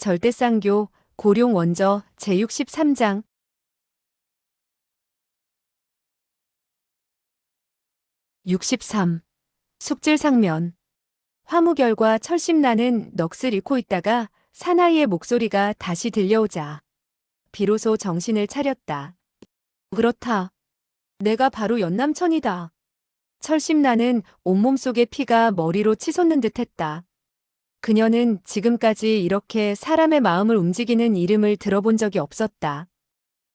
절대쌍교, 고룡원저 제63장. 63. 숙질상면. 화무결과 철심나는 넋을 잃고 있다가 사나이의 목소리가 다시 들려오자 비로소 정신을 차렸다. 그렇다. 내가 바로 연남천이다. 철심나는 온몸 속의 피가 머리로 치솟는 듯했다. 그녀는 지금까지 이렇게 사람의 마음을 움직이는 이름을 들어본 적이 없었다.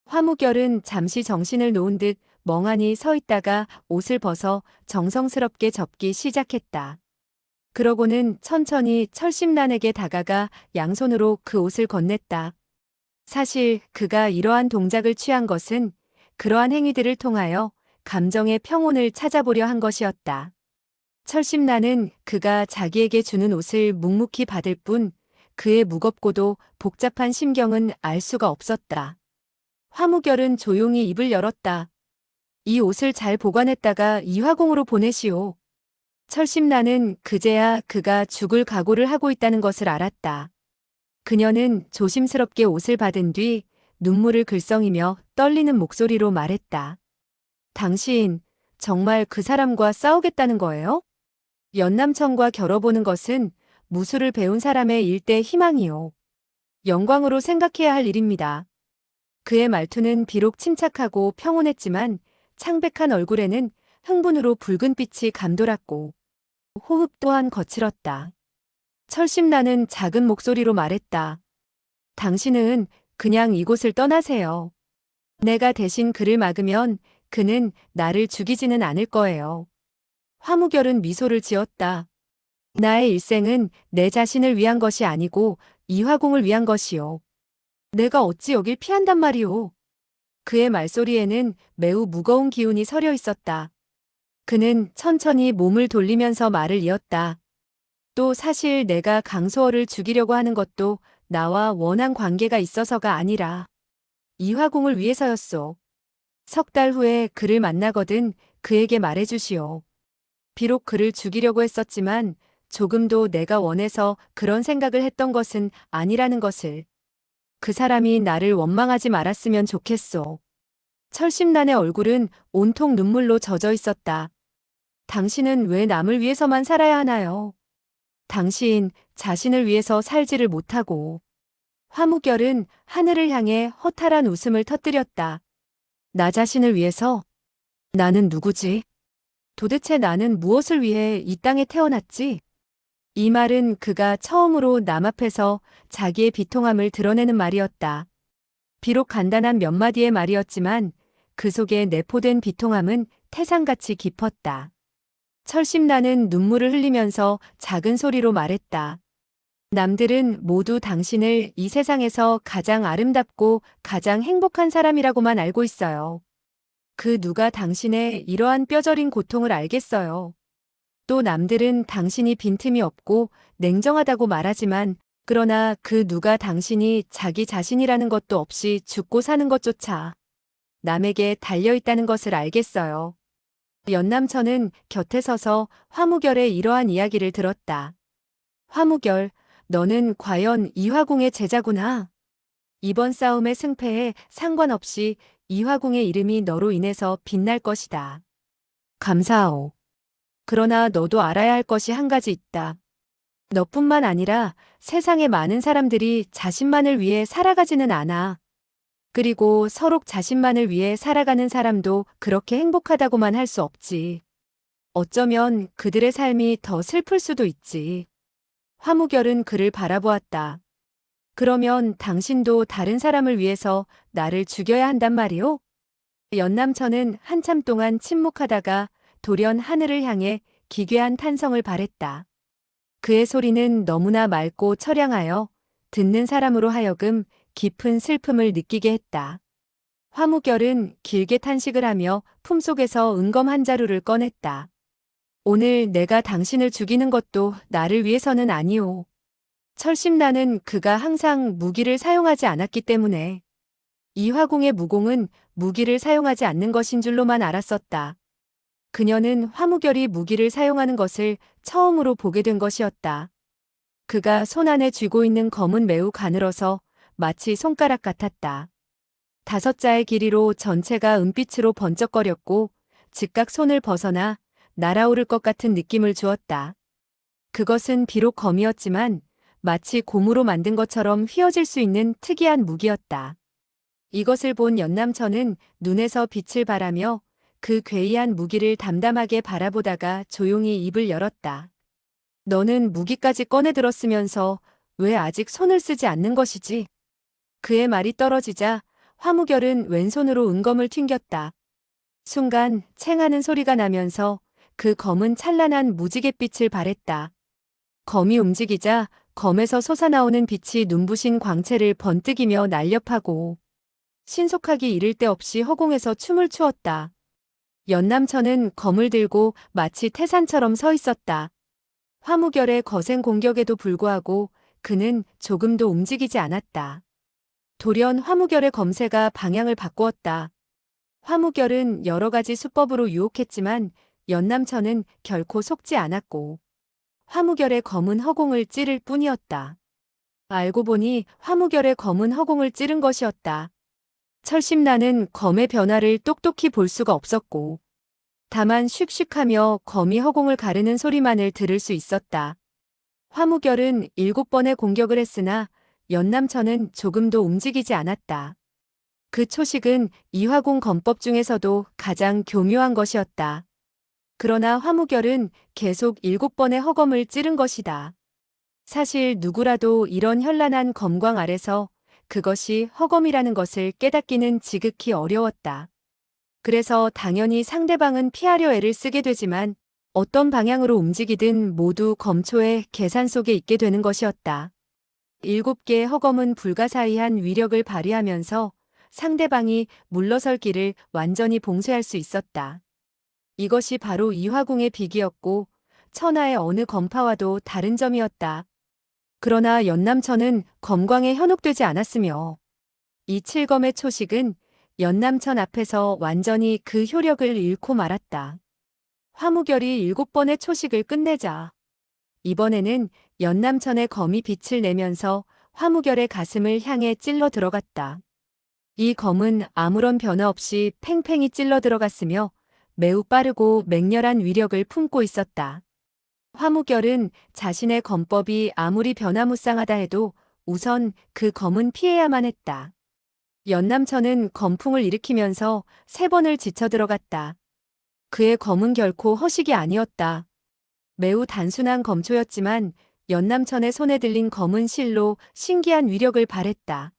화무결은 잠시 정신을 놓은 듯 멍하니 서 있다가 옷을 벗어 정성스럽게 접기 시작했다. 그러고는 천천히 철심란에게 다가가 양손으로 그 옷을 건넸다. 사실 그가 이러한 동작을 취한 것은 그러한 행위들을 통하여 감정의 평온을 찾아보려 한 것이었다. 철심란은 그가 자기에게 주는 옷을 묵묵히 받을 뿐 그의 무겁고도 복잡한 심경은 알 수가 없었다. 화무결은 조용히 입을 열었다. 이 옷을 잘 보관했다가 이화궁으로 보내시오. 철심란은 그제야 그가 죽을 각오를 하고 있다는 것을 알았다. 그녀는 조심스럽게 옷을 받은 뒤 눈물을 글썽이며 떨리는 목소리로 말했다. 당신 정말 그 사람과 싸우겠다는 거예요? 연남천과 겨뤄보는 것은 무술을 배운 사람의 일대 희망이요. 영광으로 생각해야 할 일입니다. 그의 말투는 비록 침착하고 평온했지만 창백한 얼굴에는 흥분으로 붉은 빛이 감돌았고 호흡 또한 거칠었다. 철심나는 작은 목소리로 말했다. 당신은 그냥 이곳을 떠나세요. 내가 대신 그를 막으면 그는 나를 죽이지는 않을 거예요. 화무결은 미소를 지었다. 나의 일생은 내 자신을 위한 것이 아니고 이화궁을 위한 것이요. 내가 어찌 여길 피한단 말이오. 그의 말소리에는 매우 무거운 기운이 서려 있었다. 그는 천천히 몸을 돌리면서 말을 이었다. 또 사실 내가 강소월을 죽이려고 하는 것도 나와 원한 관계가 있어서가 아니라 이화궁을 위해서였소. 석 달 후에 그를 만나거든 그에게 말해주시오. 비록 그를 죽이려고 했었지만 조금도 내가 원해서 그런 생각을 했던 것은 아니라는 것을. 그 사람이 나를 원망하지 말았으면 좋겠소. 철심란의 얼굴은 온통 눈물로 젖어 있었다. 당신은 왜 남을 위해서만 살아야 하나요? 당신 자신을 위해서 살지를 못하고. 화무결은 하늘을 향해 허탈한 웃음을 터뜨렸다. 나 자신을 위해서? 나는 누구지? 도대체 나는 무엇을 위해 이 땅에 태어났지? 이 말은 그가 처음으로 남 앞에서 자기의 비통함을 드러내는 말이었다. 비록 간단한 몇 마디의 말이었지만 그 속에 내포된 비통함은 태산같이 깊었다. 철심나는 눈물을 흘리면서 작은 소리로 말했다. 남들은 모두 당신을 이 세상에서 가장 아름답고 가장 행복한 사람이라고만 알고 있어요. 그 누가 당신의 이러한 뼈저린 고통을 알겠어요. 또 남들은 당신이 빈틈이 없고 냉정하다고 말하지만 그러나 그 누가 당신이 자기 자신이라는 것도 없이 죽고 사는 것조차 남에게 달려있다는 것을 알겠어요. 연남천은 곁에 서서 화무결의 이러한 이야기를 들었다. 화무결, 너는 과연 이화궁의 제자구나. 이번 싸움의 승패에 상관없이 이화궁의 이름이 너로 인해서 빛날 것이다. 감사하오. 그러나 너도 알아야 할 것이 한 가지 있다. 너뿐만 아니라 세상의 많은 사람들이 자신만을 위해 살아가지는 않아. 그리고 서로 자신만을 위해 살아가는 사람도 그렇게 행복하다고만 할 수 없지. 어쩌면 그들의 삶이 더 슬플 수도 있지. 화무결은 그를 바라보았다. 그러면 당신도 다른 사람을 위해서 나를 죽여야 한단 말이오? 연남천은 한참 동안 침묵하다가 돌연 하늘을 향해 기괴한 탄성을 발했다. 그의 소리는 너무나 맑고 처량하여 듣는 사람으로 하여금 깊은 슬픔을 느끼게 했다. 화무결은 길게 탄식을 하며 품속에서 은검 한 자루를 꺼냈다. 오늘 내가 당신을 죽이는 것도 나를 위해서는 아니오. 철심나는 그가 항상 무기를 사용하지 않았기 때문에. 이화궁의 무공은 무기를 사용하지 않는 것인 줄로만 알았었다. 그녀는 화무결이 무기를 사용하는 것을 처음으로 보게 된 것이었다. 그가 손 안에 쥐고 있는 검은 매우 가늘어서 마치 손가락 같았다. 5자의 길이로 전체가 은빛으로 번쩍거렸고 즉각 손을 벗어나 날아오를 것 같은 느낌을 주었다. 그것은 비록 검이었지만 마치 고무로 만든 것처럼 휘어질 수 있는 특이한 무기였다. 이것을 본 연남천은 눈에서 빛을 발하며 그 괴이한 무기를 담담하게 바라보다가 조용히 입을 열었다. 너는 무기까지 꺼내들었으면서 왜 아직 손을 쓰지 않는 것이지? 그의 말이 떨어지자 화무결은 왼손으로 은검을 튕겼다. 순간 챙하는 소리가 나면서 그 검은 찬란한 무지갯빛을 발했다. 검이 움직이자 검에서 솟아나오는 빛이 눈부신 광채를 번뜩이며 날렵하고 신속하기 이를 데 없이 허공에서 춤을 추었다. 연남천은 검을 들고 마치 태산처럼 서 있었다. 화무결의 거센 공격에도 불구하고 그는 조금도 움직이지 않았다. 돌연 화무결의 검세가 방향을 바꾸었다. 화무결은 여러 가지 수법으로 유혹했지만 연남천은 결코 속지 않았고 화무결의 검은 허공을 찌를 뿐이었다. 알고 보니 화무결의 검은 허공을 찌른 것이었다. 철심나는 검의 변화를 똑똑히 볼 수가 없었고 다만 슉슉하며 검이 허공을 가르는 소리만을 들을 수 있었다. 화무결은 7번의 공격을 했으나 연남천은 조금도 움직이지 않았다. 그 초식은 이화궁 검법 중에서도 가장 교묘한 것이었다. 그러나 화무결은 계속 7번의 허검을 찌른 것이다. 사실 누구라도 이런 현란한 검광 아래서 그것이 허검이라는 것을 깨닫기는 지극히 어려웠다. 그래서 당연히 상대방은 피하려 애를 쓰게 되지만 어떤 방향으로 움직이든 모두 검초의 계산 속에 있게 되는 것이었다. 7개의 허검은 불가사의한 위력을 발휘하면서 상대방이 물러설 길을 완전히 봉쇄할 수 있었다. 이것이 바로 이화궁의 비기였고 천하의 어느 검파와도 다른 점이었다. 그러나 연남천은 검광에 현혹되지 않았으며 이 7검의 초식은 연남천 앞에서 완전히 그 효력을 잃고 말았다. 화무결이 7번의 초식을 끝내자 이번에는 연남천의 검이 빛을 내면서 화무결의 가슴을 향해 찔러 들어갔다. 이 검은 아무런 변화 없이 팽팽히 찔러 들어갔으며 매우 빠르고 맹렬한 위력을 품고 있었다. 화무결은 자신의 검법이 아무리 변화무쌍하다 해도 우선 그 검은 피해야만 했다. 연남천은 검풍을 일으키면서 3번을 지쳐 들어갔다. 그의 검은 결코 허식이 아니었다. 매우 단순한 검초였지만 연남천의 손에 들린 검은 실로 신기한 위력을 발했다.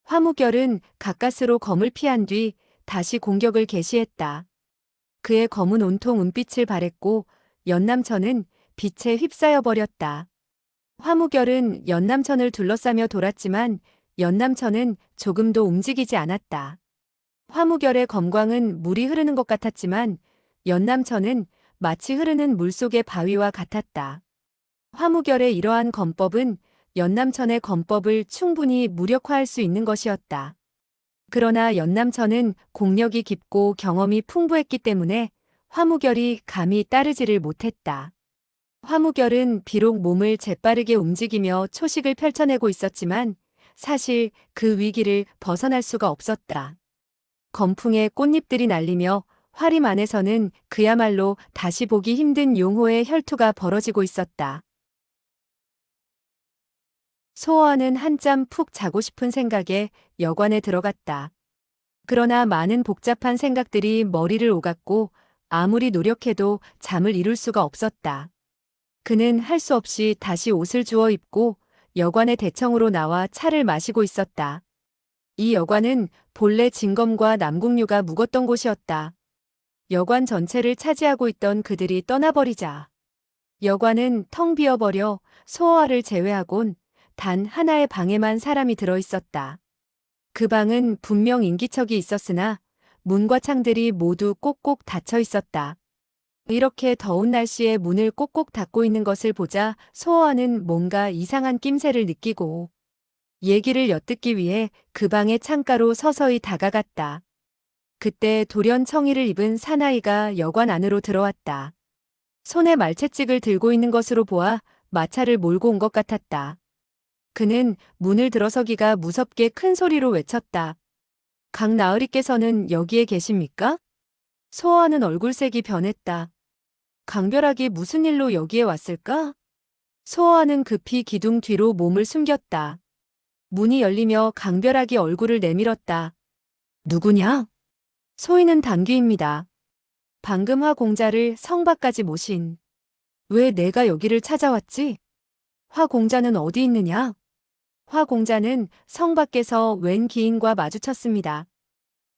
화무결은 가까스로 검을 피한 뒤 다시 공격을 개시했다. 그의 검은 온통 은빛을 발했고 연남천은 빛에 휩싸여 버렸다. 화무결은 연남천을 둘러싸며 돌았지만 연남천은 조금도 움직이지 않았다. 화무결의 검광은 물이 흐르는 것 같았지만 연남천은 마치 흐르는 물속의 바위와 같았다. 화무결의 이러한 검법은 연남천의 검법을 충분히 무력화할 수 있는 것이었다. 그러나 연남천은 공력이 깊고 경험이 풍부했기 때문에 화무결이 감히 따르지를 못했다. 화무결은 비록 몸을 재빠르게 움직이며 초식을 펼쳐내고 있었지만 사실 그 위기를 벗어날 수가 없었다. 검풍에 꽃잎들이 날리며 화림 안에서는 그야말로 다시 보기 힘든 용호의 혈투가 벌어지고 있었다. 소호와는 한잠 푹 자고 싶은 생각에 여관에 들어갔다. 그러나 많은 복잡한 생각들이 머리를 오갔고 아무리 노력해도 잠을 이룰 수가 없었다. 그는 할 수 없이 다시 옷을 주워 입고 여관의 대청으로 나와 차를 마시고 있었다. 이 여관은 본래 진검과 남궁류가 묵었던 곳이었다. 여관 전체를 차지하고 있던 그들이 떠나버리자 여관은 텅 비어버려 소호와를 제외하곤 단 하나의 방에만 사람이 들어있었다. 그 방은 분명 인기척이 있었으나 문과 창들이 모두 꼭꼭 닫혀 있었다. 이렇게 더운 날씨에 문을 꼭꼭 닫고 있는 것을 보자 소호와는 뭔가 이상한 낌새를 느끼고 얘기를 엿듣기 위해 그 방의 창가로 서서히 다가갔다. 그때 돌연 청이를 입은 사나이가 여관 안으로 들어왔다. 손에 말채찍을 들고 있는 것으로 보아 마차를 몰고 온 것 같았다. 그는 문을 들어서기가 무섭게 큰 소리로 외쳤다. 강나으리께서는 여기에 계십니까? 소호하는 얼굴색이 변했다. 강별학이 무슨 일로 여기에 왔을까? 소호하는 급히 기둥 뒤로 몸을 숨겼다. 문이 열리며 강별학이 얼굴을 내밀었다. 누구냐? 소희는 단귀입니다. 방금 화 공자를 성 밖까지 모신. 왜 내가 여기를 찾아왔지? 화 공자는 어디 있느냐? 화 공자는 성 밖에서 웬 기인과 마주쳤습니다.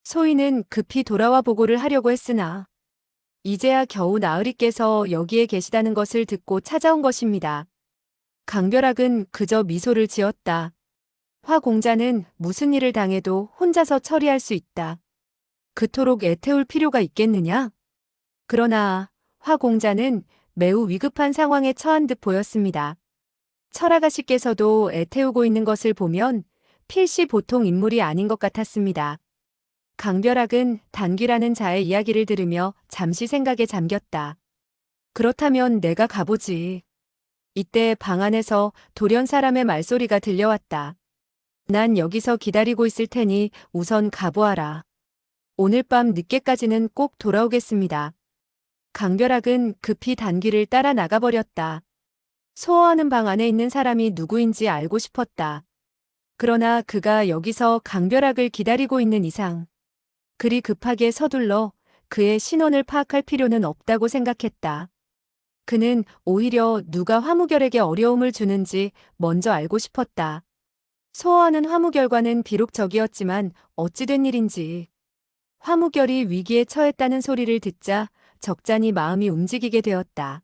소희는 급히 돌아와 보고를 하려고 했으나 이제야 겨우 나으리께서 여기에 계시다는 것을 듣고 찾아온 것입니다. 강별학은 그저 미소를 지었다. 화 공자는 무슨 일을 당해도 혼자서 처리할 수 있다. 그토록 애태울 필요가 있겠느냐? 그러나 화 공자는 매우 위급한 상황에 처한 듯 보였습니다. 철아가씨께서도 애태우고 있는 것을 보면 필시 보통 인물이 아닌 것 같았습니다. 강별학은 단귀라는 자의 이야기를 들으며 잠시 생각에 잠겼다. 그렇다면 내가 가보지. 이때 방 안에서 돌연 사람의 말소리가 들려왔다. 난 여기서 기다리고 있을 테니 우선 가보아라. 오늘 밤 늦게까지는 꼭 돌아오겠습니다. 강별학은 급히 단귀를 따라 나가버렸다. 소호하는 방 안에 있는 사람이 누구인지 알고 싶었다. 그러나 그가 여기서 강별학을 기다리고 있는 이상 그리 급하게 서둘러 그의 신원을 파악할 필요는 없다고 생각했다. 그는 오히려 누가 화무결에게 어려움을 주는지 먼저 알고 싶었다. 소호하는 화무결과는 비록 적이었지만 어찌 된 일인지. 화무결이 위기에 처했다는 소리를 듣자 적잖이 마음이 움직이게 되었다.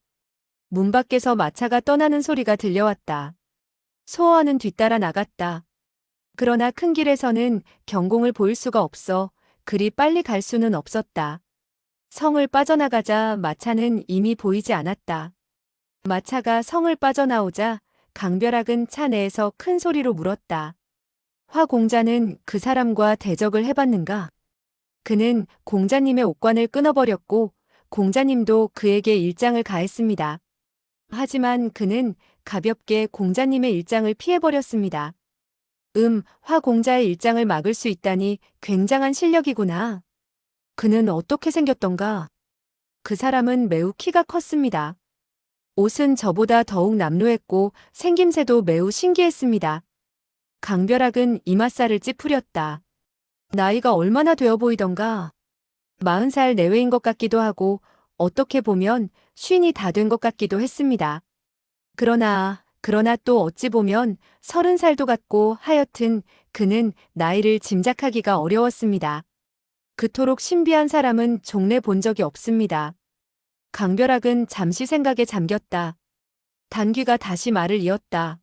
문 밖에서 마차가 떠나는 소리가 들려왔다. 소호하는 뒤따라 나갔다. 그러나 큰 길에서는 경공을 보일 수가 없어 그리 빨리 갈 수는 없었다. 성을 빠져나가자 마차는 이미 보이지 않았다. 마차가 성을 빠져나오자 강별학은 차 내에서 큰 소리로 물었다. 화 공자는 그 사람과 대적을 해봤는가? 그는 공자님의 옥관을 끊어버렸고 공자님도 그에게 일장을 가했습니다. 하지만 그는 가볍게 공자님의 일장을 피해버렸습니다. 화 공자의 일장을 막을 수 있다니 굉장한 실력이구나. 그는 어떻게 생겼던가? 그 사람은 매우 키가 컸습니다. 옷은 저보다 더욱 남루했고 생김새도 매우 신기했습니다. 강별학은 이맛살을 찌푸렸다. 나이가 얼마나 되어 보이던가? 40살 내외인 것 같기도 하고 어떻게 보면 50이 다 된 것 같기도 했습니다. 그러나 또 어찌 보면 30살도 같고 하여튼 그는 나이를 짐작하기가 어려웠습니다. 그토록 신비한 사람은 종래 본 적이 없습니다. 강별학은 잠시 생각에 잠겼다. 단귀가 다시 말을 이었다.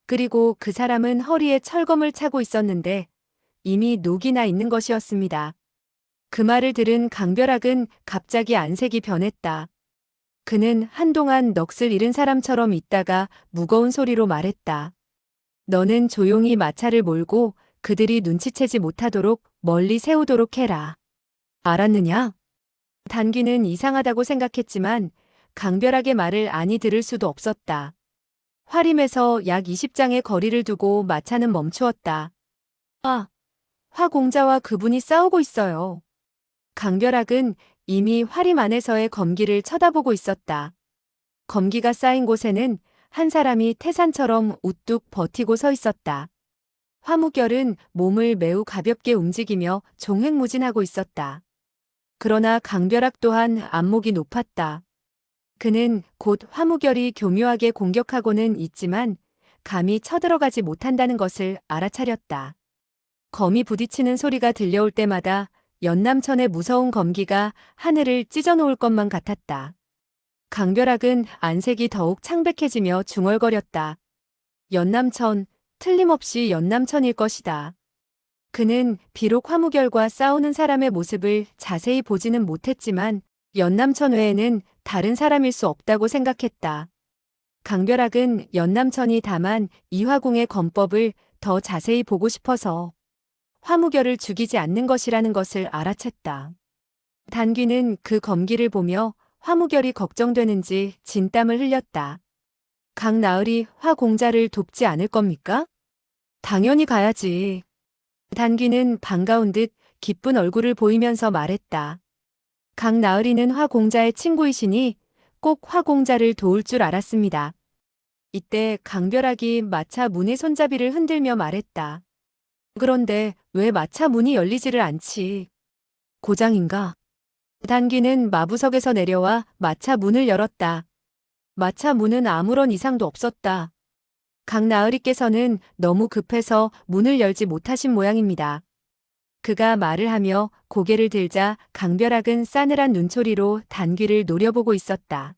그리고 그 사람은 허리에 철검을 차고 있었는데 이미 녹이 나 있는 것이었습니다. 그 말을 들은 강별학은 갑자기 안색이 변했다. 그는 한동안 넋을 잃은 사람처럼 있다가 무거운 소리로 말했다. 너는 조용히 마차를 몰고 그들이 눈치채지 못하도록 멀리 세우도록 해라. 알았느냐? 단귀는 이상하다고 생각했지만 강별학의 말을 아니 들을 수도 없었다. 화림에서 약 20장의 거리를 두고 마차는 멈추었다. 화 공자와 그분이 싸우고 있어요. 강별학은 이미 화림 안에서의 검기를 쳐다보고 있었다. 검기가 쌓인 곳에는 한 사람이 태산처럼 우뚝 버티고 서 있었다. 화무결은 몸을 매우 가볍게 움직이며 종횡무진하고 있었다. 그러나 강별학 또한 안목이 높았다. 그는 곧 화무결이 교묘하게 공격하고는 있지만 감히 쳐들어가지 못한다는 것을 알아차렸다. 검이 부딪히는 소리가 들려올 때마다 연남천의 무서운 검기가 하늘을 찢어놓을 것만 같았다. 강별학은 안색이 더욱 창백해지며 중얼거렸다. 연남천, 틀림없이 연남천일 것이다. 그는 비록 화무결과 싸우는 사람의 모습을 자세히 보지는 못했지만 연남천 외에는 다른 사람일 수 없다고 생각했다. 강별학은 연남천이 다만 이화궁의 검법을 더 자세히 보고 싶어서 화무결을 죽이지 않는 것이라는 것을 알아챘다. 단귀는 그 검기를 보며 화무결이 걱정되는지 진땀을 흘렸다. 강나을이 화공자를 돕지 않을 겁니까? 당연히 가야지. 단귀는 반가운 듯 기쁜 얼굴을 보이면서 말했다. 강나을이는 화공자의 친구이시니 꼭 화공자를 도울 줄 알았습니다. 이때 강벼락이 마차 문의 손잡이를 흔들며 말했다. 그런데 왜 마차 문이 열리지를 않지? 고장인가? 단귀는 마부석에서 내려와 마차 문을 열었다. 마차 문은 아무런 이상도 없었다. 강나으리께서는 너무 급해서 문을 열지 못하신 모양입니다. 그가 말을 하며 고개를 들자 강벼락은 싸늘한 눈초리로 단귀를 노려보고 있었다.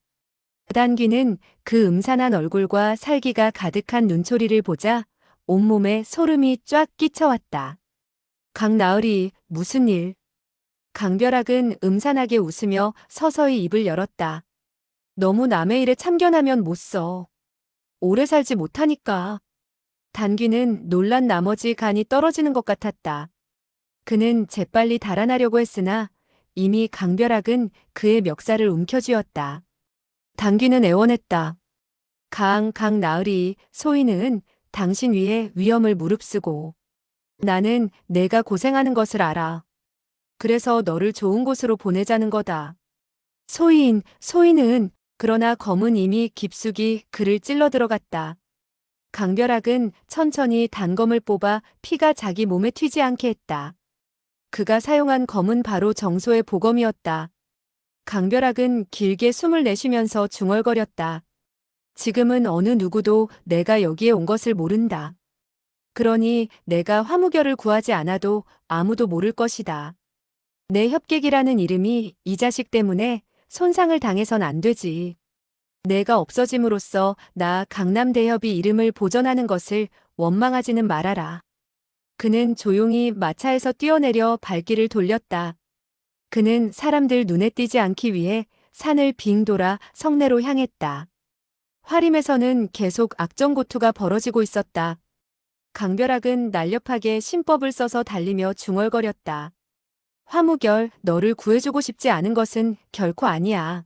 단귀는 그 음산한 얼굴과 살기가 가득한 눈초리를 보자 온몸에 소름이 쫙 끼쳐왔다. 강나으리, 무슨 일? 강벼락은 음산하게 웃으며 서서히 입을 열었다. 너무 남의 일에 참견하면 못 써. 오래 살지 못하니까. 단귀는 놀란 나머지 간이 떨어지는 것 같았다. 그는 재빨리 달아나려고 했으나 이미 강벼락은 그의 멱살을 움켜쥐었다. 단귀는 애원했다. 강나으리, 소인은 당신 위해 위험을 무릅쓰고 나는 내가 고생하는 것을 알아. 그래서 너를 좋은 곳으로 보내자는 거다. 소인은 그러나 검은 이미 깊숙이 그를 찔러 들어갔다. 강벼락은 천천히 단검을 뽑아 피가 자기 몸에 튀지 않게 했다. 그가 사용한 검은 바로 정소의 보검이었다. 강벼락은 길게 숨을 내쉬면서 중얼거렸다. 지금은 어느 누구도 내가 여기에 온 것을 모른다. 그러니 내가 화무결을 구하지 않아도 아무도 모를 것이다. 내 협객이라는 이름이 이 자식 때문에 손상을 당해선 안 되지. 내가 없어짐으로써 나 강남대협이 이름을 보전하는 것을 원망하지는 말아라. 그는 조용히 마차에서 뛰어내려 발길을 돌렸다. 그는 사람들 눈에 띄지 않기 위해 산을 빙 돌아 성내로 향했다. 화림에서는 계속 악정고투가 벌어지고 있었다. 강벼락은 날렵하게 신법을 써서 달리며 중얼거렸다. 화무결, 너를 구해주고 싶지 않은 것은 결코 아니야.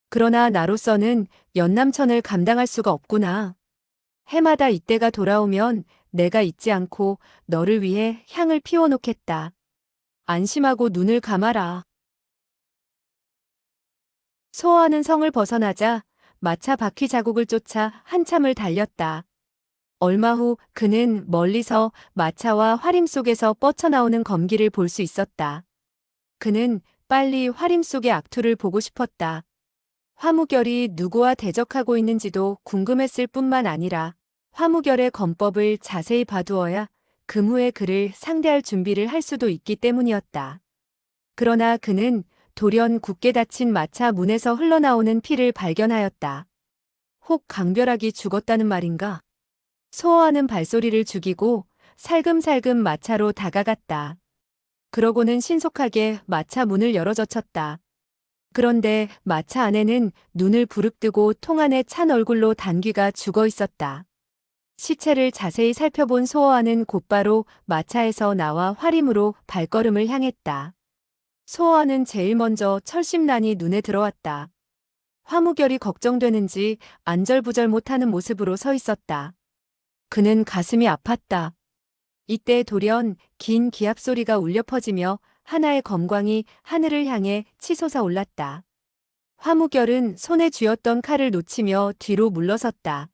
그러나 나로서는 연남천을 감당할 수가 없구나. 해마다 이때가 돌아오면 내가 잊지 않고 너를 위해 향을 피워놓겠다. 안심하고 눈을 감아라. 소호하는 성을 벗어나자 마차 바퀴 자국을 쫓아 한참을 달렸다. 얼마 후 그는 멀리서 마차와 화림 속에서 뻗쳐나오는 검기를 볼 수 있었다. 그는 빨리 화림 속의 악투를 보고 싶었다. 화무결이 누구와 대적하고 있는지도 궁금했을 뿐만 아니라 화무결의 검법을 자세히 봐두어야 금후의 그를 상대할 준비를 할 수도 있기 때문이었다. 그러나 그는 돌연 굳게 닫힌 마차 문에서 흘러나오는 피를 발견하였다. 혹 강벼락이 죽었다는 말인가? 소호하는 발소리를 죽이고 살금살금 마차로 다가갔다. 그러고는 신속하게 마차 문을 열어젖혔다. 그런데 마차 안에는 눈을 부릅뜨고 통 안에 찬 얼굴로 단귀가 죽어 있었다. 시체를 자세히 살펴본 소호하는 곧바로 마차에서 나와 화림으로 발걸음을 향했다. 소호하는 제일 먼저 철심란이 눈에 들어왔다. 화무결이 걱정되는지 안절부절 못하는 모습으로 서 있었다. 그는 가슴이 아팠다. 이때 돌연 긴 기합 소리가 울려 퍼지며 하나의 검광이 하늘을 향해 치솟아 올랐다. 화무결은 손에 쥐었던 칼을 놓치며 뒤로 물러섰다.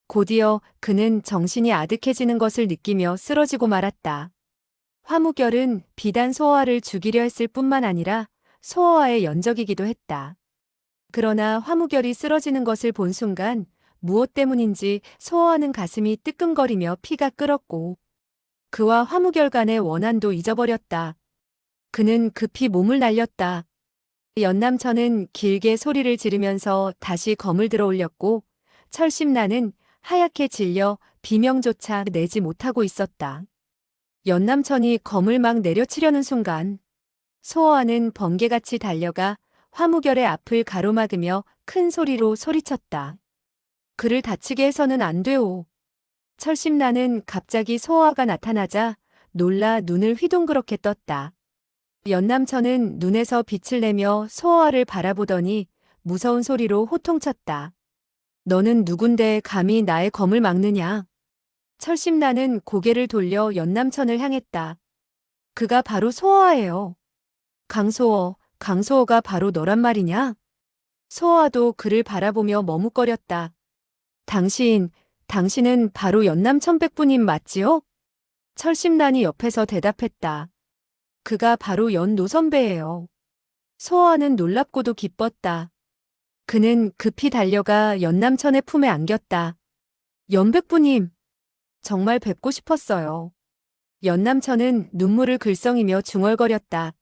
곧이어 그는 정신이 아득해지는 것을 느끼며 쓰러지고 말았다. 화무결은 비단 소호와를 죽이려 했을 뿐만 아니라 소호와의 연적이기도 했다. 그러나 화무결이 쓰러지는 것을 본 순간 무엇 때문인지 소호와는 가슴이 뜨끔거리며 피가 끓었고 그와 화무결 간의 원한도 잊어버렸다. 그는 급히 몸을 날렸다. 연남천은 길게 소리를 지르면서 다시 검을 들어 올렸고 철심란은 하얗게 질려 비명조차 내지 못하고 있었다. 연남천이 검을 막 내려치려는 순간 소호와는 번개같이 달려가 화무결의 앞을 가로막으며 큰 소리로 소리쳤다. 그를 다치게 해서는 안 돼오. 철심란은 갑자기 소호와가 나타나자 놀라 눈을 휘둥그렇게 떴다. 연남천은 눈에서 빛을 내며 소호와를 바라보더니 무서운 소리로 호통쳤다. 너는 누군데 감히 나의 검을 막느냐? 철심나는 고개를 돌려 연남천을 향했다. 그가 바로 소호아예요. 강소호가 바로 너란 말이냐? 소호아도 그를 바라보며 머뭇거렸다. 당신은 바로 연남천백부님 맞지요? 철심난이 옆에서 대답했다. 그가 바로 연노 선배예요. 소호아는 놀랍고도 기뻤다. 그는 급히 달려가 연남천의 품에 안겼다. 연백부님, 정말 뵙고 싶었어요. 연남천은 눈물을 글썽이며 중얼거렸다.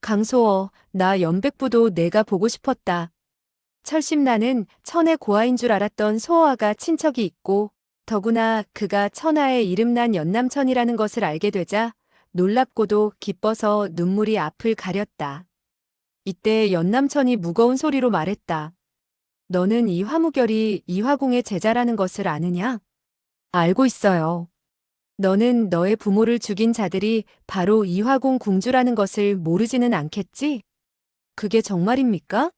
강소어, 나 연백부도 내가 보고 싶었다. 철심나는 천의 고아인 줄 알았던 소호아가 친척이 있고 더구나 그가 천하의 이름난 연남천이라는 것을 알게 되자 놀랍고도 기뻐서 눈물이 앞을 가렸다. 이때 연남천이 무거운 소리로 말했다. 너는 이 화무결이 이화궁의 제자라는 것을 아느냐? 알고 있어요. 너는 너의 부모를 죽인 자들이 바로 이화궁 궁주라는 것을 모르지는 않겠지? 그게 정말입니까?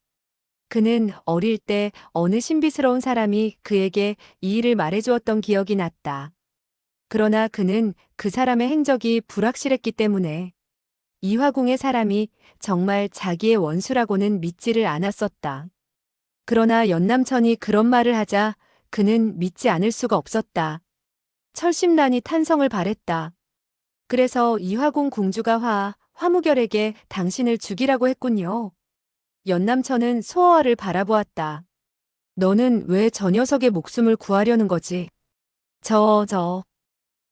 그는 어릴 때 어느 신비스러운 사람이 그에게 이 일을 말해주었던 기억이 났다. 그러나 그는 그 사람의 행적이 불확실했기 때문에 이화궁의 사람이 정말 자기의 원수라고는 믿지를 않았었다. 그러나 연남천이 그런 말을 하자 그는 믿지 않을 수가 없었다. 철심난이 탄성을 발했다. 그래서 이화궁 궁주가 화무결에게 당신을 죽이라고 했군요. 연남천은 소호아를 바라보았다. 너는 왜 저 녀석의 목숨을 구하려는 거지?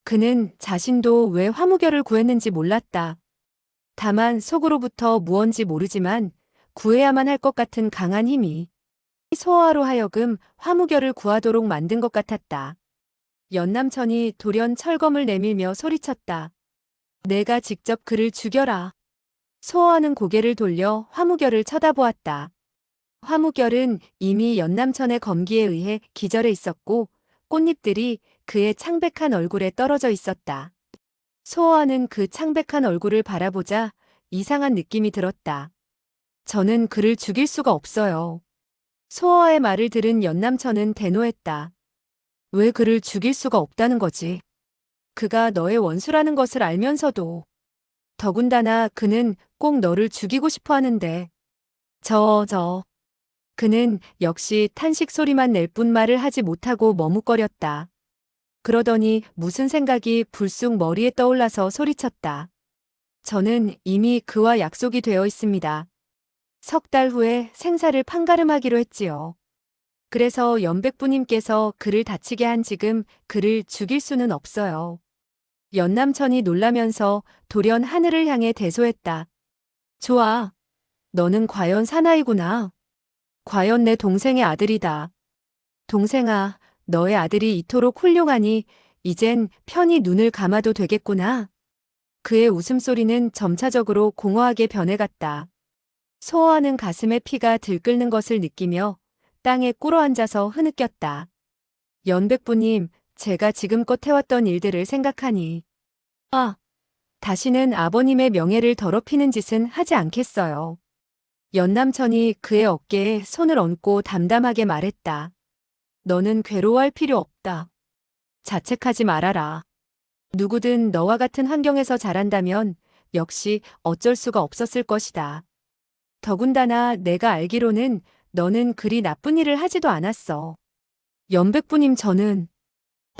그는 자신도 왜 화무결을 구했는지 몰랐다. 다만 속으로부터 무언지 모르지만 구해야만 할 것 같은 강한 힘이 소호아로 하여금 화무결을 구하도록 만든 것 같았다. 연남천이 돌연 철검을 내밀며 소리쳤다. 내가 직접 그를 죽여라. 소호아는 고개를 돌려 화무결을 쳐다보았다. 화무결은 이미 연남천의 검기에 의해 기절해 있었고 꽃잎들이 그의 창백한 얼굴에 떨어져 있었다. 소호아는 그 창백한 얼굴을 바라보자 이상한 느낌이 들었다. 저는 그를 죽일 수가 없어요. 소호아의 말을 들은 연남천은 대노했다. 왜 그를 죽일 수가 없다는 거지? 그가 너의 원수라는 것을 알면서도. 더군다나 그는 꼭 너를 죽이고 싶어 하는데. 그는 역시 탄식 소리만 낼 뿐 말을 하지 못하고 머뭇거렸다. 그러더니 무슨 생각이 불쑥 머리에 떠올라서 소리쳤다. 저는 이미 그와 약속이 되어 있습니다. 석 달 후에 생사를 판가름하기로 했지요. 그래서 연백부님께서 그를 다치게 한 지금 그를 죽일 수는 없어요. 연남천이 놀라면서 돌연 하늘을 향해 대소했다. 좋아. 너는 과연 사나이구나. 과연 내 동생의 아들이다. 동생아, 너의 아들이 이토록 훌륭하니 이젠 편히 눈을 감아도 되겠구나. 그의 웃음소리는 점차적으로 공허하게 변해갔다. 소호아는 가슴에 피가 들끓는 것을 느끼며 땅에 꿇어앉아서 흐느꼈다. 연백부님, 제가 지금껏 해왔던 일들을 생각하니 다시는 아버님의 명예를 더럽히는 짓은 하지 않겠어요. 연남천이 그의 어깨에 손을 얹고 담담하게 말했다. 너는 괴로워할 필요 없다. 자책하지 말아라. 누구든 너와 같은 환경에서 자란다면 역시 어쩔 수가 없었을 것이다. 더군다나 내가 알기로는 너는 그리 나쁜 일을 하지도 않았어. 연백부님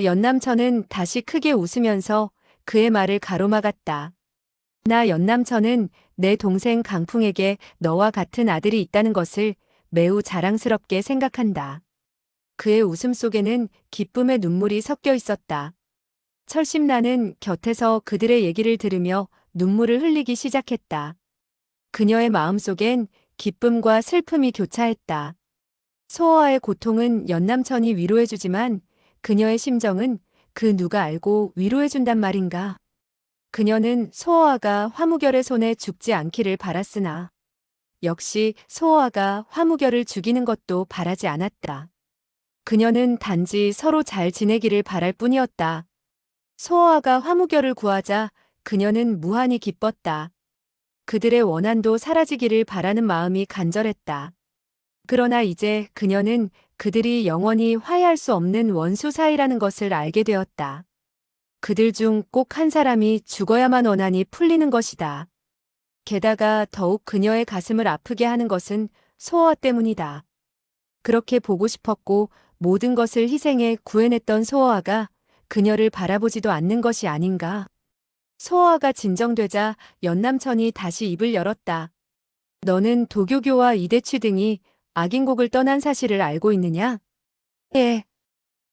연남천은 다시 크게 웃으면서 그의 말을 가로막았다. 나 연남천은 내 동생 강풍에게 너와 같은 아들이 있다는 것을 매우 자랑스럽게 생각한다. 그의 웃음 속에는 기쁨의 눈물이 섞여 있었다. 철심나는 곁에서 그들의 얘기를 들으며 눈물을 흘리기 시작했다. 그녀의 마음속엔 기쁨과 슬픔이 교차했다. 소호아의 고통은 연남천이 위로해주지만 그녀의 심정은 그 누가 알고 위로해준단 말인가. 그녀는 소호아가 화무결의 손에 죽지 않기를 바랐으나 역시 소호아가 화무결을 죽이는 것도 바라지 않았다. 그녀는 단지 서로 잘 지내기를 바랄 뿐이었다. 소호아가 화무결을 구하자 그녀는 무한히 기뻤다. 그들의 원한도 사라지기를 바라는 마음이 간절했다. 그러나 이제 그녀는 그들이 영원히 화해할 수 없는 원수 사이라는 것을 알게 되었다. 그들 중 꼭 한 사람이 죽어야만 원한이 풀리는 것이다. 게다가 더욱 그녀의 가슴을 아프게 하는 것은 소아 때문이다. 그렇게 보고 싶었고 모든 것을 희생해 구해냈던 소아가 그녀를 바라보지도 않는 것이 아닌가. 소아가 진정되자 연남천이 다시 입을 열었다. 너는 도교교와 이대취 등이 악인곡을 떠난 사실을 알고 있느냐? 예.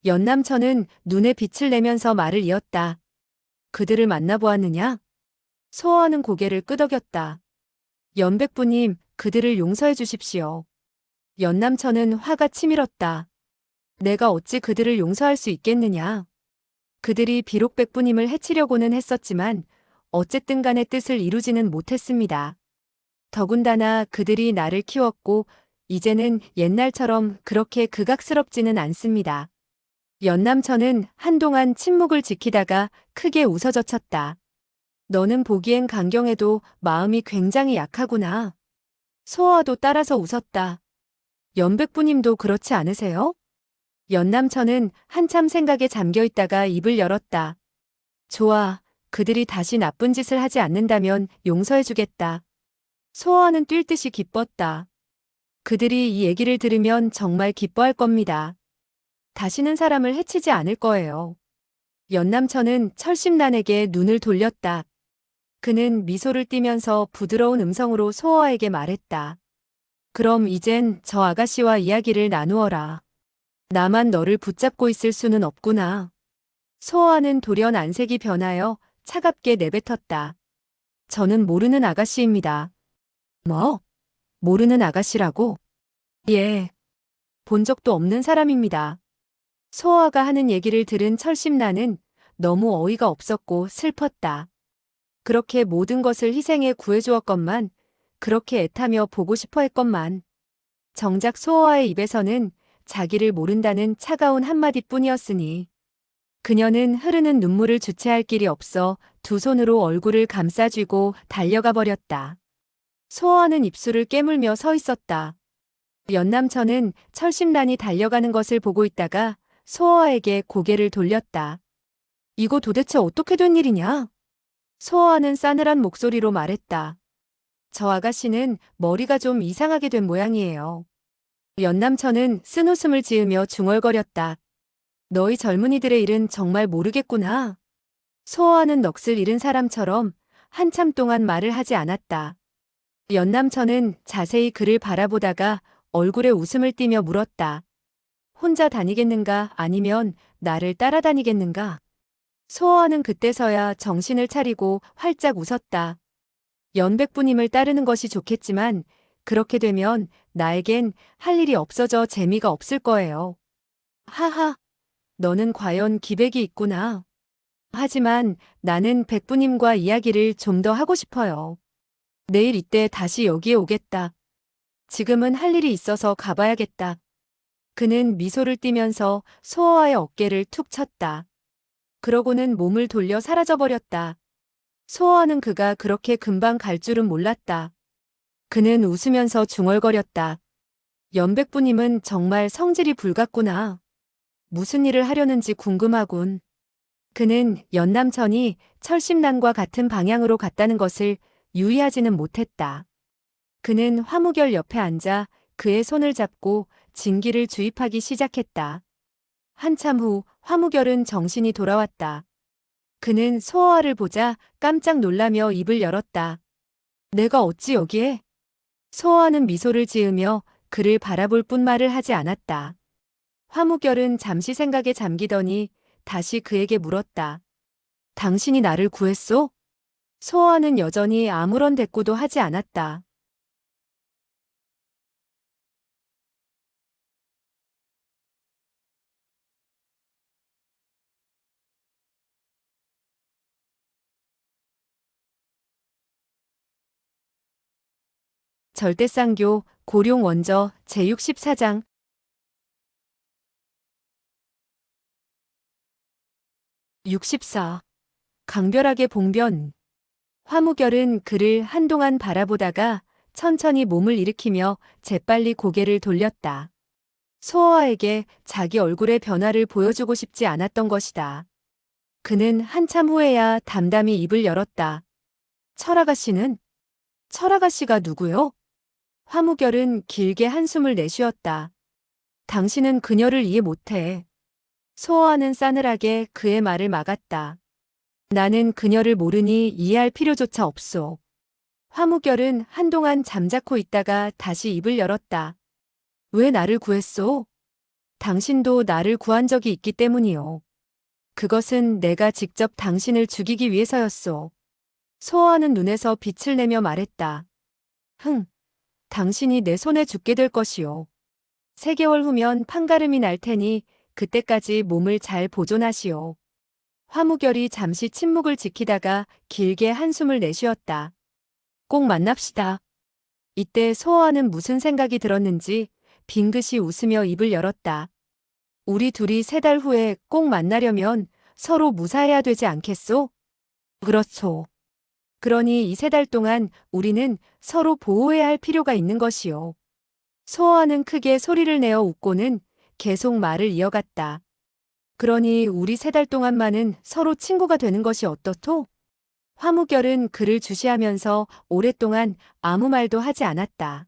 연남천은 눈에 빛을 내면서 말을 이었다. 그들을 만나보았느냐? 소아는 고개를 끄덕였다. 연백부님, 그들을 용서해 주십시오. 연남천은 화가 치밀었다. 내가 어찌 그들을 용서할 수 있겠느냐? 그들이 비록 백부님을 해치려고는 했었지만 어쨌든 간의 뜻을 이루지는 못했습니다. 더군다나 그들이 나를 키웠고 이제는 옛날처럼 그렇게 극악스럽지는 않습니다. 연남천은 한동안 침묵을 지키다가 크게 웃어젖혔다. 너는 보기엔 강경해도 마음이 굉장히 약하구나. 소아도 따라서 웃었다. 연백부님도 그렇지 않으세요? 연남천은 한참 생각에 잠겨 있다가 입을 열었다. 좋아. 그들이 다시 나쁜 짓을 하지 않는다면 용서해주겠다. 소아는 뛸 듯이 기뻤다. 그들이 이 얘기를 들으면 정말 기뻐할 겁니다. 다시는 사람을 해치지 않을 거예요. 연남천은 철심란에게 눈을 돌렸다. 그는 미소를 띠면서 부드러운 음성으로 소아에게 말했다. 그럼 이젠 저 아가씨와 이야기를 나누어라. 나만 너를 붙잡고 있을 수는 없구나. 소아는 돌연 안색이 변하여 차갑게 내뱉었다. 저는 모르는 아가씨입니다. 뭐? 모르는 아가씨라고? 예. 본 적도 없는 사람입니다. 소아가 하는 얘기를 들은 철심란은 너무 어이가 없었고 슬펐다. 그렇게 모든 것을 희생해 구해주었건만, 그렇게 애타며 보고 싶어 했건만. 정작 소아의 입에서는 자기를 모른다는 차가운 한마디뿐이었으니 그녀는 흐르는 눈물을 주체할 길이 없어 두 손으로 얼굴을 감싸쥐고 달려가 버렸다. 소아는 입술을 깨물며 서 있었다. 연남천은 철심란이 달려가는 것을 보고 있다가 소아에게 고개를 돌렸다. 이거 도대체 어떻게 된 일이냐? 소아는 싸늘한 목소리로 말했다. 저 아가씨는 머리가 좀 이상하게 된 모양이에요. 연남천은 쓴웃음을 지으며 중얼거렸다. 너희 젊은이들의 일은 정말 모르겠구나. 소아는 넋을 잃은 사람처럼 한참 동안 말을 하지 않았다. 연남천은 자세히 그를 바라보다가 얼굴에 웃음을 띠며 물었다. 혼자 다니겠는가 아니면 나를 따라다니겠는가? 소아는 그때서야 정신을 차리고 활짝 웃었다. 연백부님을 따르는 것이 좋겠지만 그렇게 되면 나에겐 할 일이 없어져 재미가 없을 거예요. 하하, 너는 과연 기백이 있구나. 하지만 나는 백부님과 이야기를 좀 더 하고 싶어요. 내일 이때 다시 여기에 오겠다. 지금은 할 일이 있어서 가봐야겠다. 그는 미소를 띠면서 소아의 어깨를 툭 쳤다. 그러고는 몸을 돌려 사라져버렸다. 소아는 그가 그렇게 금방 갈 줄은 몰랐다. 그는 웃으면서 중얼거렸다. 연백부님은 정말 성질이 불같구나. 무슨 일을 하려는지 궁금하군. 그는 연남천이 철심란과 같은 방향으로 갔다는 것을 유의하지는 못했다. 그는 화무결 옆에 앉아 그의 손을 잡고 진기를 주입하기 시작했다. 한참 후 화무결은 정신이 돌아왔다. 그는 소아를 보자 깜짝 놀라며 입을 열었다. 내가 어찌 여기에? 소아는 미소를 지으며 그를 바라볼 뿐 말을 하지 않았다. 화무결은 잠시 생각에 잠기더니 다시 그에게 물었다. 당신이 나를 구했소? 소아는 여전히 아무런 대꾸도 하지 않았다. 절대쌍교 고룡 원저 제64장 64. 강별하게 봉변. 화무결은 그를 한동안 바라보다가 천천히 몸을 일으키며 재빨리 고개를 돌렸다. 소어에게 자기 얼굴의 변화를 보여주고 싶지 않았던 것이다. 그는 한참 후에야 담담히 입을 열었다. 철아가씨는? 철아가씨가 누구요? 화무결은 길게 한숨을 내쉬었다. 당신은 그녀를 이해 못해. 소어아는 싸늘하게 그의 말을 막았다. 나는 그녀를 모르니 이해할 필요조차 없소. 화무결은 한동안 잠자코 있다가 다시 입을 열었다. 왜 나를 구했소? 당신도 나를 구한 적이 있기 때문이요. 그것은 내가 직접 당신을 죽이기 위해서였소. 소어아는 눈에서 빛을 내며 말했다. 당신이 내 손에 죽게 될 것이요. 3개월 후면 판가름이 날 테니 그때까지 몸을 잘 보존하시오. 화무결이 잠시 침묵을 지키다가 길게 한숨을 내쉬었다. 꼭 만납시다. 이때 소어아는 무슨 생각이 들었는지 빙긋이 웃으며 입을 열었다. 우리 둘이 3달 후에 꼭 만나려면 서로 무사해야 되지 않겠소? 그렇소. 그러니 이 3달 동안 우리는 서로 보호해야 할 필요가 있는 것이요. 소어아는 크게 소리를 내어 웃고는 계속 말을 이어갔다. 그러니 우리 3달 동안만은 서로 친구가 되는 것이 어떻소? 화무결은 그를 주시하면서 오랫동안 아무 말도 하지 않았다.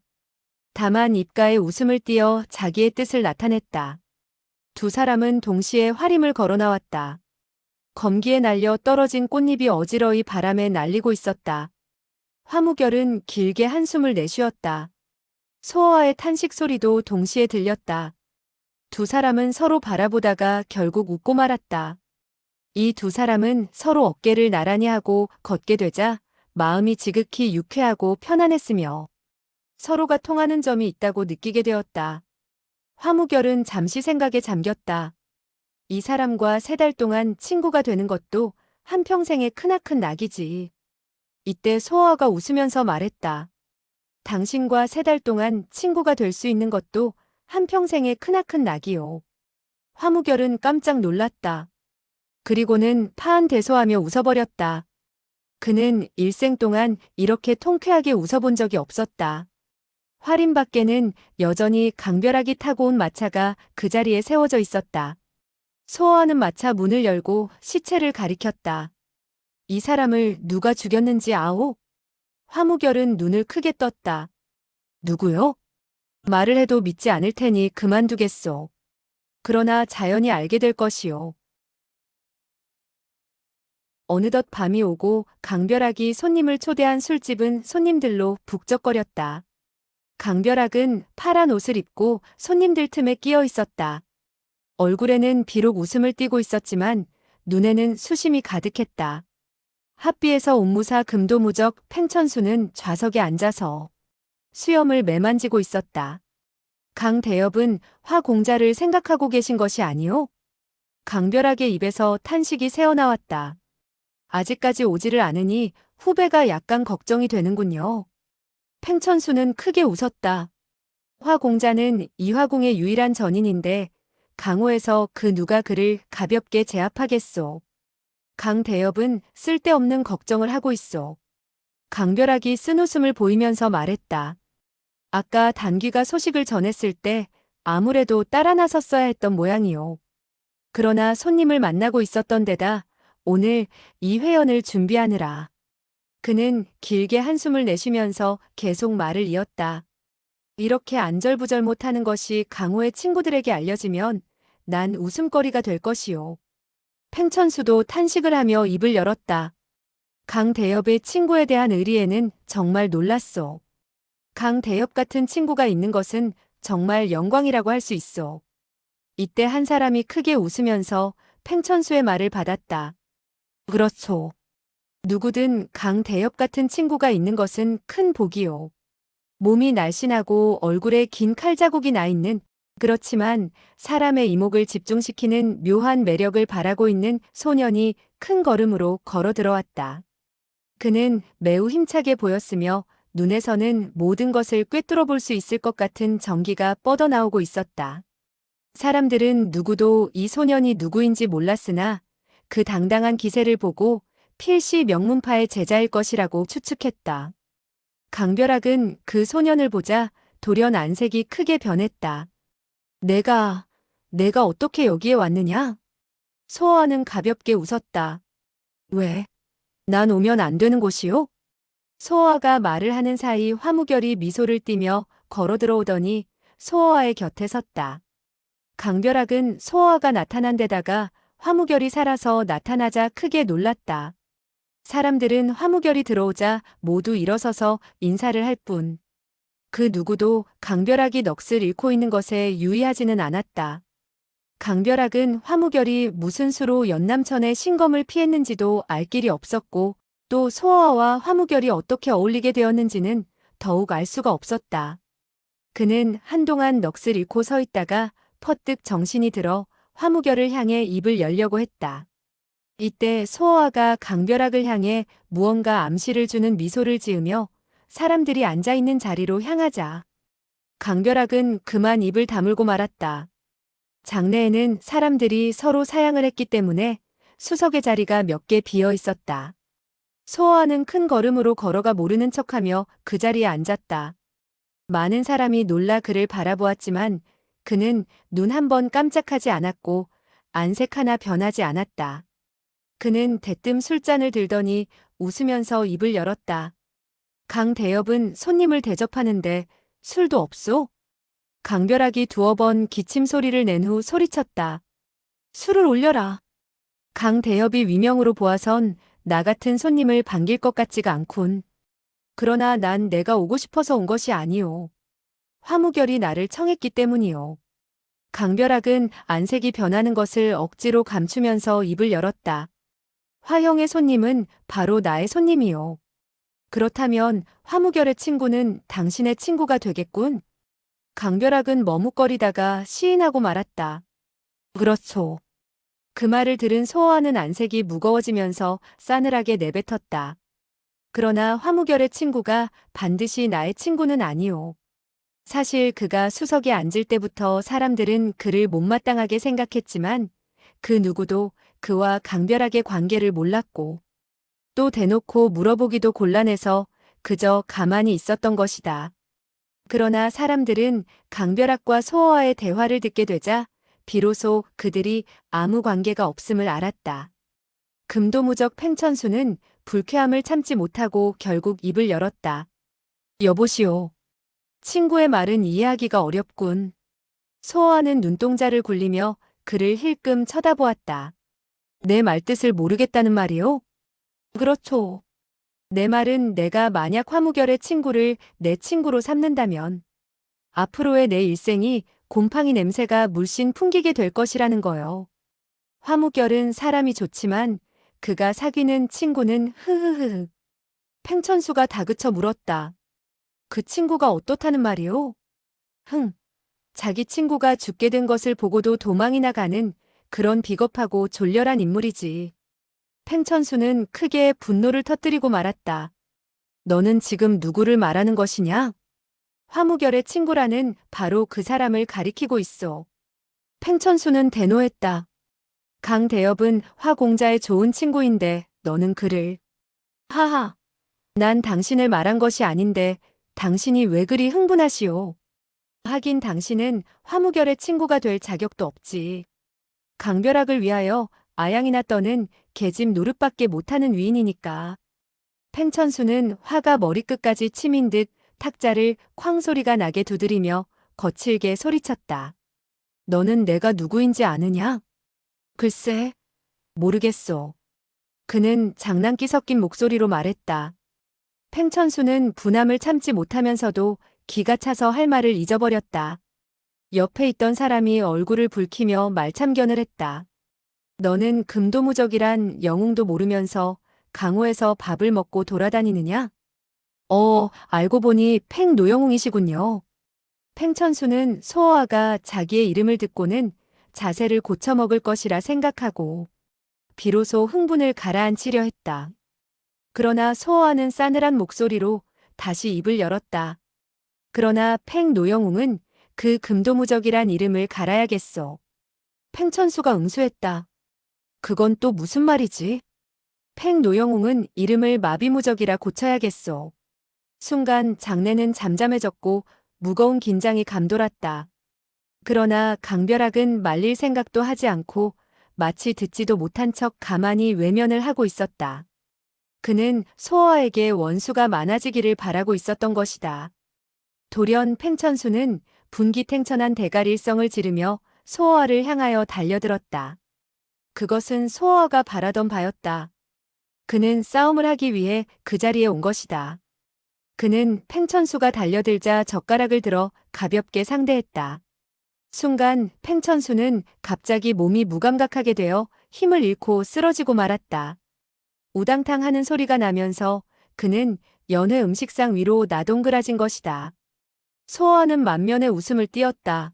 다만 입가에 웃음을 띄어 자기의 뜻을 나타냈다. 두 사람은 동시에 활임을 걸어 나왔다. 검기에 날려 떨어진 꽃잎이 어지러이 바람에 날리고 있었다. 화무결은 길게 한숨을 내쉬었다. 소어아의 탄식 소리도 동시에 들렸다. 두 사람은 서로 바라보다가 결국 웃고 말았다. 이 두 사람은 서로 어깨를 나란히 하고 걷게 되자 마음이 지극히 유쾌하고 편안했으며 서로가 통하는 점이 있다고 느끼게 되었다. 화무결은 잠시 생각에 잠겼다. 이 사람과 3달 동안 친구가 되는 것도 한평생의 크나큰 낙이지. 이때 소어아가 웃으면서 말했다. 당신과 3달 동안 친구가 될 수 있는 것도 한평생의 크나큰 낙이요. 화무결은 깜짝 놀랐다. 그리고는 파한대소하며 웃어버렸다. 그는 일생 동안 이렇게 통쾌하게 웃어본 적이 없었다. 활인 밖에는 여전히 강벼락이 타고 온 마차가 그 자리에 세워져 있었다. 소어아는 마차 문을 열고 시체를 가리켰다. 이 사람을 누가 죽였는지 아오? 화무결은 눈을 크게 떴다. 누구요? 말을 해도 믿지 않을 테니 그만두겠소. 그러나 자연히 알게 될 것이요. 어느덧 밤이 오고 강벼락이 손님을 초대한 술집은 손님들로 북적거렸다. 강벼락은 파란 옷을 입고 손님들 틈에 끼어 있었다. 얼굴에는 비록 웃음을 띠고 있었지만 눈에는 수심이 가득했다. 합비에서 옥무사 금도무적 팽천수는 좌석에 앉아서 수염을 매만지고 있었다. 강대엽은 화공자를 생각하고 계신 것이 아니오? 강벼락의 입에서 탄식이 새어나왔다. 아직까지 오지를 않으니 후배가 약간 걱정이 되는군요. 팽천수는 크게 웃었다. 화공자는 이화궁의 유일한 전인인데 강호에서 그 누가 그를 가볍게 제압하겠소. 강대엽은 쓸데없는 걱정을 하고 있소. 강벼락이 쓴웃음을 보이면서 말했다. 아까 단귀가 소식을 전했을 때 아무래도 따라 나섰어야 했던 모양이요. 그러나 손님을 만나고 있었던 데다 오늘 이 회연을 준비하느라. 그는 길게 한숨을 내쉬면서 계속 말을 이었다. 이렇게 안절부절 못하는 것이 강호의 친구들에게 알려지면 난 웃음거리가 될 것이요. 팽천수도 탄식을 하며 입을 열었다. 강대엽의 친구에 대한 의리에는 정말 놀랐소. 강대엽 같은 친구가 있는 것은 정말 영광이라고 할 수 있어. 이때 한 사람이 크게 웃으면서 팽천수의 말을 받았다. 그렇소. 누구든 강대엽 같은 친구가 있는 것은 큰 복이요. 몸이 날씬하고 얼굴에 긴 칼자국이 나 있는 그렇지만 사람의 이목을 집중시키는 묘한 매력을 바라고 있는 소년이 큰 걸음으로 걸어 들어왔다. 그는 매우 힘차게 보였으며 눈에서는 모든 것을 꿰뚫어 볼 수 있을 것 같은 정기가 뻗어나오고 있었다. 사람들은 누구도 이 소년이 누구인지 몰랐으나 그 당당한 기세를 보고 필시 명문파의 제자일 것이라고 추측했다. 강벼락은 그 소년을 보자 돌연 안색이 크게 변했다. 내가 어떻게 여기에 왔느냐? 소아는 가볍게 웃었다. 왜? 난 오면 안 되는 곳이요? 소아가 말을 하는 사이 화무결이 미소를 띠며 걸어 들어오더니 소아의 곁에 섰다. 강벼락은 소아가 나타난 데다가 화무결이 살아서 나타나자 크게 놀랐다. 사람들은 화무결이 들어오자 모두 일어서서 인사를 할 뿐. 그 누구도 강벼락이 넋을 잃고 있는 것에 유의하지는 않았다. 강벼락은 화무결이 무슨 수로 연남천의 신검을 피했는지도 알 길이 없었고 또 소아와 화무결이 어떻게 어울리게 되었는지는 더욱 알 수가 없었다. 그는 한동안 넋을 잃고 서 있다가 퍼뜩 정신이 들어 화무결을 향해 입을 열려고 했다. 이때 소아가 강벼락을 향해 무언가 암시를 주는 미소를 지으며 사람들이 앉아있는 자리로 향하자 강벼락은 그만 입을 다물고 말았다. 장내에는 사람들이 서로 사양을 했기 때문에 수석의 자리가 몇 개 비어 있었다. 소아는 큰 걸음으로 걸어가 모르는 척하며 그 자리에 앉았다. 많은 사람이 놀라 그를 바라보았지만 그는 눈 한 번 깜짝하지 않았고 안색 하나 변하지 않았다. 그는 대뜸 술잔을 들더니 웃으면서 입을 열었다. 강대엽은 손님을 대접하는데 술도 없소? 강벼락이 두어 번 기침 소리를 낸 후 소리쳤다. 술을 올려라. 강대엽이 위명으로 보아선 나 같은 손님을 반길 것 같지가 않군. 그러나 난 내가 오고 싶어서 온 것이 아니오. 화무결이 나를 청했기 때문이오. 강벼락은 안색이 변하는 것을 억지로 감추면서 입을 열었다. 화형의 손님은 바로 나의 손님이오. 그렇다면 화무결의 친구는 당신의 친구가 되겠군. 강벼락은 머뭇거리다가 시인하고 말았다. 그렇소. 그 말을 들은 소아는 안색이 무거워지면서 싸늘하게 내뱉었다. 그러나 화무결의 친구가 반드시 나의 친구는 아니오. 사실 그가 수석에 앉을 때부터 사람들은 그를 못마땅하게 생각했지만 그 누구도 그와 강벼락의 관계를 몰랐고 또 대놓고 물어보기도 곤란해서 그저 가만히 있었던 것이다. 그러나 사람들은 강벼락과 소아의 대화를 듣게 되자 비로소 그들이 아무 관계가 없음을 알았다. 금도무적 팽천수는 불쾌함을 참지 못하고 결국 입을 열었다. 여보시오. 친구의 말은 이해하기가 어렵군. 소아는 눈동자를 굴리며 그를 힐끔 쳐다보았다. 내 말뜻을 모르겠다는 말이오? 그렇죠. 내 말은 내가 만약 화무결의 친구를 내 친구로 삼는다면 앞으로의 내 일생이 곰팡이 냄새가 물씬 풍기게 될 것이라는 거요. 화무결은 사람이 좋지만 그가 사귀는 친구는 흐흐흐. 팽천수가 다그쳐 물었다. 그 친구가 어떻다는 말이오? 자기 친구가 죽게 된 것을 보고도 도망이나 가는 그런 비겁하고 졸렬한 인물이지. 팽천수는 크게 분노를 터뜨리고 말았다. 너는 지금 누구를 말하는 것이냐? 화무결의 친구라는 바로 그 사람을 가리키고 있어. 팽천수는 대노했다. 강대엽은 화공자의 좋은 친구인데 너는 그를. 하하. 난 당신을 말한 것이 아닌데 당신이 왜 그리 흥분하시오? 하긴 당신은 화무결의 친구가 될 자격도 없지. 강벼락을 위하여 아양이나 떠는 계집 노릇밖에 못하는 위인이니까. 팽천수는 화가 머리끝까지 치민 듯 탁자를 쾅 소리가 나게 두드리며 거칠게 소리쳤다. 너는 내가 누구인지 아느냐? 글쎄, 모르겠소. 그는 장난기 섞인 목소리로 말했다. 팽천수는 분함을 참지 못하면서도 기가 차서 할 말을 잊어버렸다. 옆에 있던 사람이 얼굴을 붉히며 말참견을 했다. 너는 금도무적이란 영웅도 모르면서 강호에서 밥을 먹고 돌아다니느냐? 알고 보니 팽노영웅이시군요. 팽천수는 소어아가 자기의 이름을 듣고는 자세를 고쳐먹을 것이라 생각하고 비로소 흥분을 가라앉히려 했다. 그러나 소어아는 싸늘한 목소리로 다시 입을 열었다. 그러나 팽노영웅은 그 금도무적이란 이름을 갈아야겠소. 팽천수가 응수했다. 그건 또 무슨 말이지? 팽노영웅은 이름을 마비무적이라 고쳐야겠소. 순간 장내는 잠잠해졌고 무거운 긴장이 감돌았다. 그러나 강벼락은 말릴 생각도 하지 않고 마치 듣지도 못한 척 가만히 외면을 하고 있었다. 그는 소어에게 원수가 많아지기를 바라고 있었던 것이다. 돌연 팽천수는 분기탱천한 대갈일성을 지르며 소어를 향하여 달려들었다. 그것은 소어가 바라던 바였다. 그는 싸움을 하기 위해 그 자리에 온 것이다. 그는 팽천수가 달려들자 젓가락을 들어 가볍게 상대했다. 순간 팽천수는 갑자기 몸이 무감각하게 되어 힘을 잃고 쓰러지고 말았다. 우당탕 하는 소리가 나면서 그는 여느 음식상 위로 나동그라진 것이다. 소어는 만면에 웃음을 띄었다.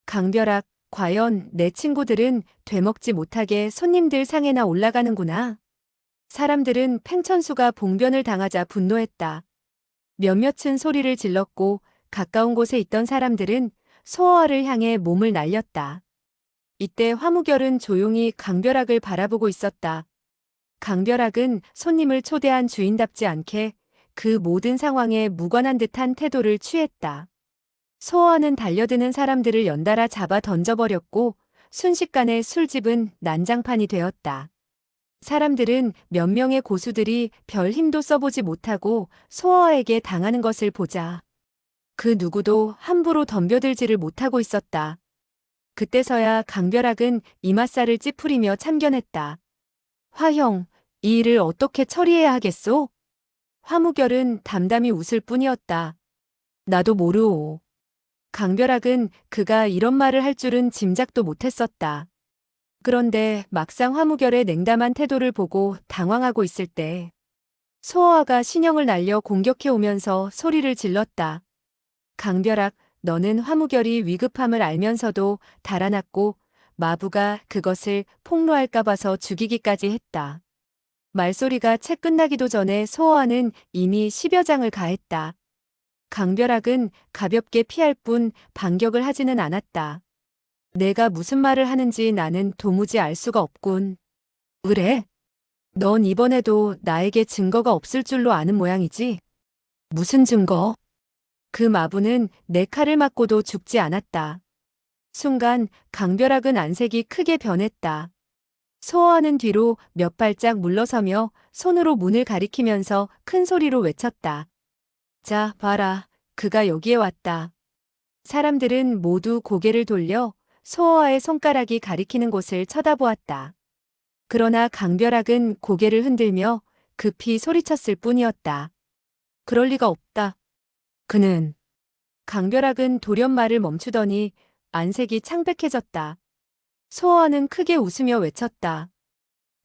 강벼락, 과연 내 친구들은 되먹지 못하게 손님들 상에나 올라가는구나. 사람들은 팽천수가 봉변을 당하자 분노했다. 몇몇은 소리를 질렀고 가까운 곳에 있던 사람들은 소어를 향해 몸을 날렸다. 이때 화무결은 조용히 강벼락을 바라보고 있었다. 강벼락은 손님을 초대한 주인답지 않게 그 모든 상황에 무관한 듯한 태도를 취했다. 소어는 달려드는 사람들을 연달아 잡아 던져버렸고 순식간에 술집은 난장판이 되었다. 사람들은 몇 명의 고수들이 별 힘도 써보지 못하고 소어에게 당하는 것을 보자 그 누구도 함부로 덤벼들지를 못하고 있었다. 그때서야 강벼락은 이맛살을 찌푸리며 참견했다. 화형, 이 일을 어떻게 처리해야 하겠소? 화무결은 담담히 웃을 뿐이었다. 나도 모르오. 강벼락은 그가 이런 말을 할 줄은 짐작도 못했었다. 그런데 막상 화무결의 냉담한 태도를 보고 당황하고 있을 때 소어아가 신형을 날려 공격해 오면서 소리를 질렀다. 강벼락, 너는 화무결이 위급함을 알면서도 달아났고 마부가 그것을 폭로할까 봐서 죽이기까지 했다. 말소리가 채 끝나기도 전에 소어아는 이미 10여 장을 가했다. 강벼락은 가볍게 피할 뿐 반격을 하지는 않았다. 내가 무슨 말을 하는지 나는 도무지 알 수가 없군. 그래? 넌 이번에도 나에게 증거가 없을 줄로 아는 모양이지? 무슨 증거? 그 마부는 내 칼을 맞고도 죽지 않았다. 순간 강벼락은 안색이 크게 변했다. 소어하는 뒤로 몇 발짝 물러서며 손으로 문을 가리키면서 큰 소리로 외쳤다. 자, 봐라. 그가 여기에 왔다. 사람들은 모두 고개를 돌려 소어와의 손가락이 가리키는 곳을 쳐다보았다. 그러나 강벼락은 고개를 흔들며 급히 소리쳤을 뿐이었다. 그럴 리가 없다. 그는 강벼락은 돌연 말을 멈추더니 안색이 창백해졌다. 소어와는 크게 웃으며 외쳤다.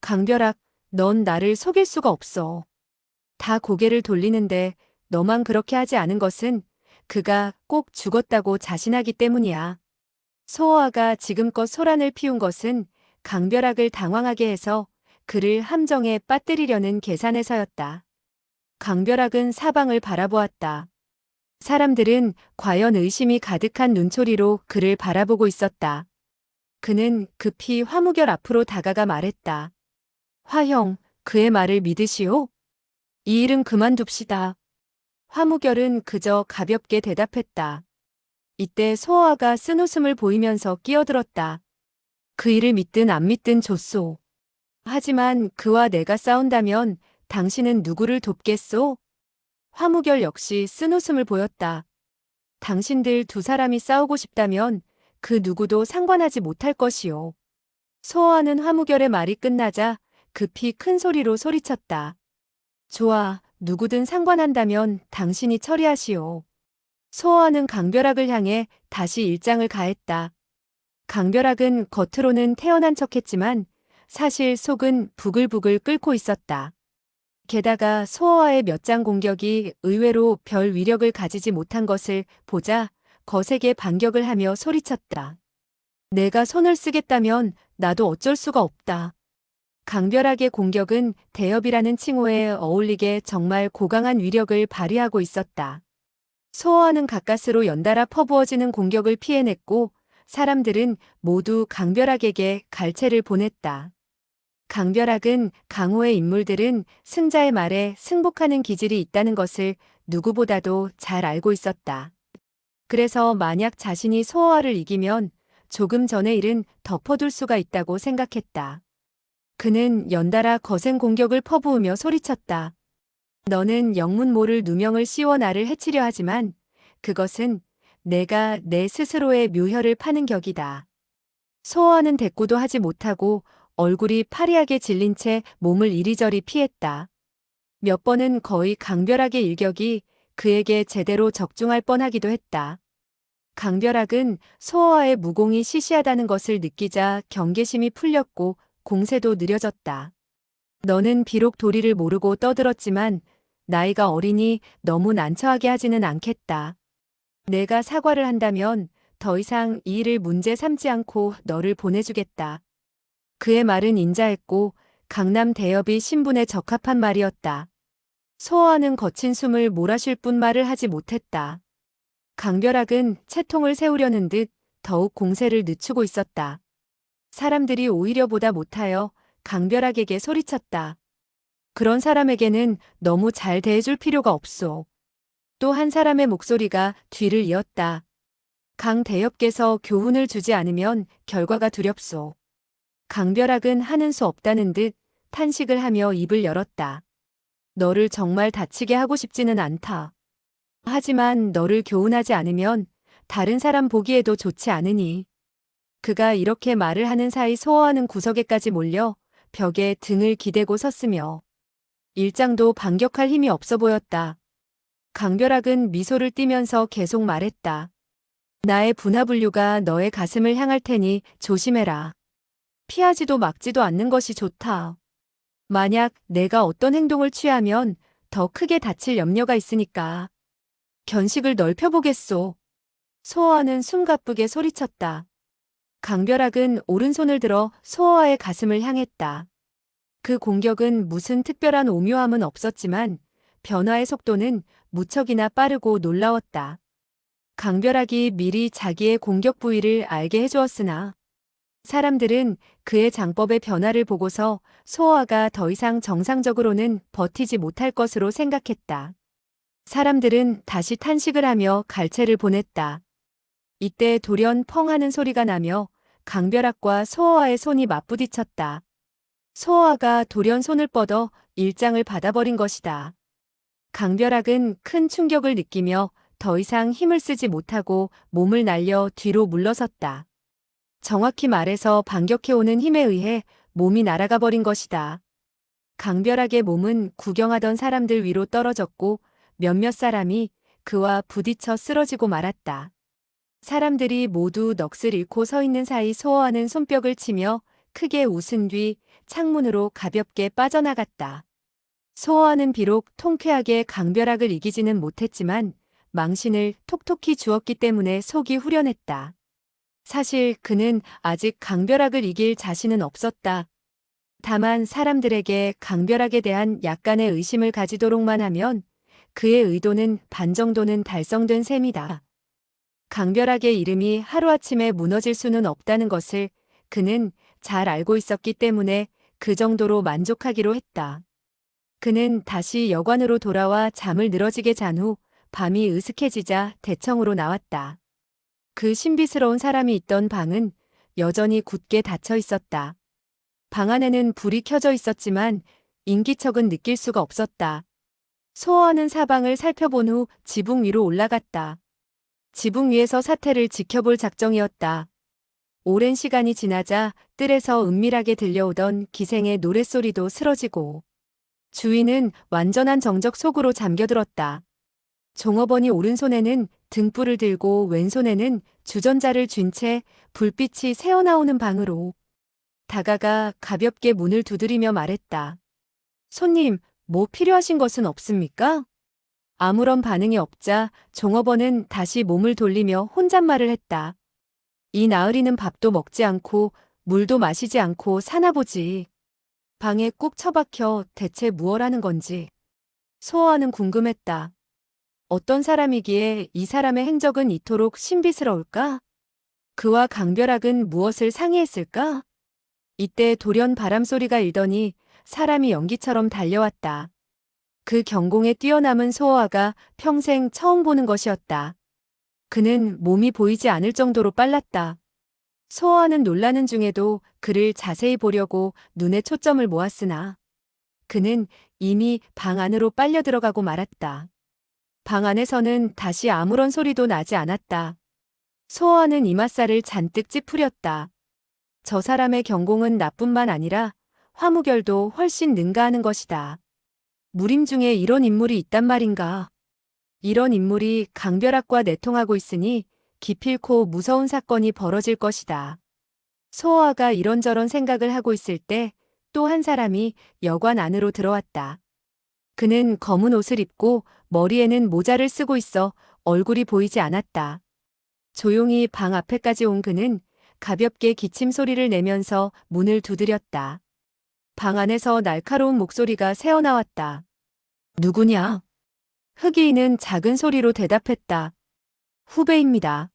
강벼락, 넌 나를 속일 수가 없어. 다 고개를 돌리는데 너만 그렇게 하지 않은 것은 그가 꼭 죽었다고 자신하기 때문이야. 소어아가 지금껏 소란을 피운 것은 강벼락을 당황하게 해서 그를 함정에 빠뜨리려는 계산에서였다. 강벼락은 사방을 바라보았다. 사람들은 과연 의심이 가득한 눈초리로 그를 바라보고 있었다. 그는 급히 화무결 앞으로 다가가 말했다. 화형, 그의 말을 믿으시오? 이 일은 그만둡시다. 화무결은 그저 가볍게 대답했다. 이때 소어아가 쓴웃음을 보이면서 끼어들었다. 그 일을 믿든 안 믿든 좋소. 하지만 그와 내가 싸운다면 당신은 누구를 돕겠소? 화무결 역시 쓴웃음을 보였다. 당신들 두 사람이 싸우고 싶다면 그 누구도 상관하지 못할 것이오. 소어아는 화무결의 말이 끝나자 급히 큰 소리로 소리쳤다. 좋아, 누구든 상관한다면 당신이 처리하시오. 소어아는 강벼락을 향해 다시 일장을 가했다. 강벼락은 겉으로는 태연한 척했지만 사실 속은 부글부글 끓고 있었다. 게다가 소어아의 몇 장 공격이 의외로 별 위력을 가지지 못한 것을 보자 거세게 반격을 하며 소리쳤다. 내가 손을 쓰겠다면 나도 어쩔 수가 없다. 강벼락의 공격은 대엽이라는 칭호에 어울리게 정말 고강한 위력을 발휘하고 있었다. 소어아는 가까스로 연달아 퍼부어지는 공격을 피해냈고 사람들은 모두 강벼락에게 갈채를 보냈다. 강벼락은 강호의 인물들은 승자의 말에 승복하는 기질이 있다는 것을 누구보다도 잘 알고 있었다. 그래서 만약 자신이 소어와를 이기면 조금 전의 일은 덮어둘 수가 있다고 생각했다. 그는 연달아 거센 공격을 퍼부으며 소리쳤다. 너는 영문 모를 누명을 씌워 나를 해치려 하지만 그것은 내가 내 스스로의 묘혈을 파는 격이다. 소어와는 대꾸도 하지 못하고 얼굴이 파리하게 질린 채 몸을 이리저리 피했다. 몇 번은 거의 강별학의 일격이 그에게 제대로 적중할 뻔하기도 했다. 강별학은 소어와의 무공이 시시하다는 것을 느끼자 경계심이 풀렸고 공세도 느려졌다. 너는 비록 도리를 모르고 떠들었지만 나이가 어리니 너무 난처하게 하지는 않겠다. 내가 사과를 한다면 더 이상 이 일을 문제 삼지 않고 너를 보내주겠다. 그의 말은 인자했고 강남 대협이 신분에 적합한 말이었다. 소어와는 거친 숨을 몰아쉴 뿐 말을 하지 못했다. 강별학은 채통을 세우려는 듯 더욱 공세를 늦추고 있었다. 사람들이 오히려 보다 못하여 강별학에게 소리쳤다. 그런 사람에게는 너무 잘 대해줄 필요가 없소. 또 한 사람의 목소리가 뒤를 이었다. 강 대협께서 교훈을 주지 않으면 결과가 두렵소. 강별학은 하는 수 없다는 듯 탄식을 하며 입을 열었다. 너를 정말 다치게 하고 싶지는 않다. 하지만 너를 교훈하지 않으면 다른 사람 보기에도 좋지 않으니. 그가 이렇게 말을 하는 사이 소어와는 구석에까지 몰려 벽에 등을 기대고 섰으며 일장도 반격할 힘이 없어 보였다. 강별학은 미소를 띠면서 계속 말했다. 나의 분하분류가 너의 가슴을 향할 테니 조심해라. 피하지도 막지도 않는 것이 좋다. 만약 내가 어떤 행동을 취하면 더 크게 다칠 염려가 있으니까. 견식을 넓혀보겠소. 소어와는 숨가쁘게 소리쳤다. 강별학은 오른손을 들어 소어와의 가슴을 향했다. 그 공격은 무슨 특별한 오묘함은 없었지만 변화의 속도는 무척이나 빠르고 놀라웠다. 강별학이 미리 자기의 공격 부위를 알게 해주었으나 사람들은 그의 장법의 변화를 보고서 소어와가 더 이상 정상적으로는 버티지 못할 것으로 생각했다. 사람들은 다시 탄식을 하며 갈채를 보냈다. 이때 돌연 펑 하는 소리가 나며 강별학과 소어와의 손이 맞부딪혔다. 소어와가 돌연 손을 뻗어 일장을 받아버린 것이다. 강별학은 큰 충격을 느끼며 더 이상 힘을 쓰지 못하고 몸을 날려 뒤로 물러섰다. 정확히 말해서 반격해오는 힘에 의해 몸이 날아가 버린 것이다. 강별학의 몸은 구경하던 사람들 위로 떨어졌고 몇몇 사람이 그와 부딪혀 쓰러지고 말았다. 사람들이 모두 넋을 잃고 서 있는 사이 소어와는 손뼉을 치며 크게 웃은 뒤 창문으로 가볍게 빠져나갔다. 소어와는 비록 통쾌하게 강별학을 이기지는 못했지만 망신을 톡톡히 주었기 때문에 속이 후련했다. 사실 그는 아직 강별학을 이길 자신은 없었다. 다만 사람들에게 강별학에 대한 약간의 의심을 가지도록만 하면 그의 의도는 반 정도는 달성된 셈이다. 강별학의 이름이 하루아침에 무너질 수는 없다는 것을 그는 잘 알고 있었기 때문에 그 정도로 만족하기로 했다. 그는 다시 여관으로 돌아와 잠을 늘어지게 잔 후 밤이 으슥해지자 대청으로 나왔다. 그 신비스러운 사람이 있던 방은 여전히 굳게 닫혀 있었다. 방 안에는 불이 켜져 있었지만 인기척은 느낄 수가 없었다. 소어와는 사방을 살펴본 후 지붕 위로 올라갔다. 지붕 위에서 사태를 지켜볼 작정이었다. 오랜 시간이 지나자 뜰에서 은밀하게 들려오던 기생의 노랫소리도 스러지고 주위는 완전한 정적 속으로 잠겨들었다. 종업원이 오른손에는 등불을 들고 왼손에는 주전자를 쥔 채 불빛이 새어나오는 방으로 다가가 가볍게 문을 두드리며 말했다. 손님, 뭐 필요하신 것은 없습니까? 아무런 반응이 없자 종업원은 다시 몸을 돌리며 혼잣말을 했다. 이 나으리는 밥도 먹지 않고 물도 마시지 않고 사나보지. 방에 꾹 처박혀 대체 무얼 하는 건지. 소어와는 궁금했다. 어떤 사람이기에 이 사람의 행적은 이토록 신비스러울까? 그와 강별학은 무엇을 상의했을까? 이때 돌연 바람소리가 일더니 사람이 연기처럼 달려왔다. 그 경공에 뛰어남은 소어아가 평생 처음 보는 것이었다. 그는 몸이 보이지 않을 정도로 빨랐다. 소어아는 놀라는 중에도 그를 자세히 보려고 눈에 초점을 모았으나 그는 이미 방 안으로 빨려 들어가고 말았다. 방 안에서는 다시 아무런 소리도 나지 않았다. 소어아는 이맛살을 잔뜩 찌푸렸다. 저 사람의 경공은 나뿐만 아니라 화무결도 훨씬 능가하는 것이다. 무림 중에 이런 인물이 있단 말인가. 이런 인물이 강별학과 내통하고 있으니 기필코 무서운 사건이 벌어질 것이다. 소어아가 이런저런 생각을 하고 있을 때 또 한 사람이 여관 안으로 들어왔다. 그는 검은 옷을 입고 머리에는 모자를 쓰고 있어 얼굴이 보이지 않았다. 조용히 방 앞에까지 온 그는 가볍게 기침 소리를 내면서 문을 두드렸다. 방 안에서 날카로운 목소리가 새어나왔다. 누구냐? 흑이인은 작은 소리로 대답했다. 후배입니다.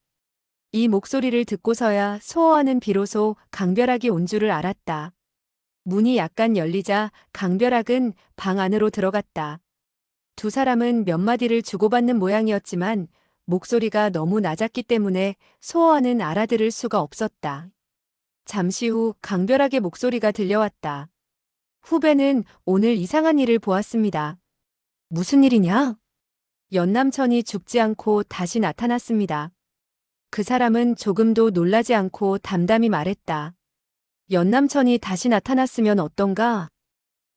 이 목소리를 듣고서야 소어아는 비로소 강별학이 온 줄을 알았다. 문이 약간 열리자 강별학은 방 안으로 들어갔다. 두 사람은 몇 마디를 주고받는 모양이었지만 목소리가 너무 낮았기 때문에 소어아는 알아들을 수가 없었다. 잠시 후 강별학의 목소리가 들려왔다. 후배는 오늘 이상한 일을 보았습니다. 무슨 일이냐? 연남천이 죽지 않고 다시 나타났습니다. 그 사람은 조금도 놀라지 않고 담담히 말했다. 연남천이 다시 나타났으면 어떤가?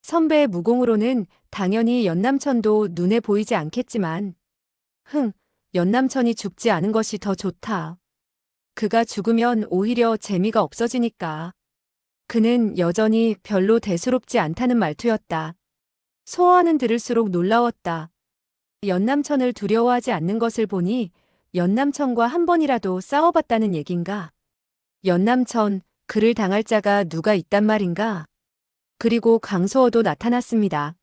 선배의 무공으로는 당연히 연남천도 눈에 보이지 않겠지만, 연남천이 죽지 않은 것이 더 좋다. 그가 죽으면 오히려 재미가 없어지니까. 그는 여전히 별로 대수롭지 않다는 말투였다. 소어아는 들을수록 놀라웠다. 연남천을 두려워하지 않는 것을 보니 연남천과 한 번이라도 싸워봤다는 얘긴가? 연남천, 그를 당할 자가 누가 있단 말인가? 그리고 강소어도 나타났습니다.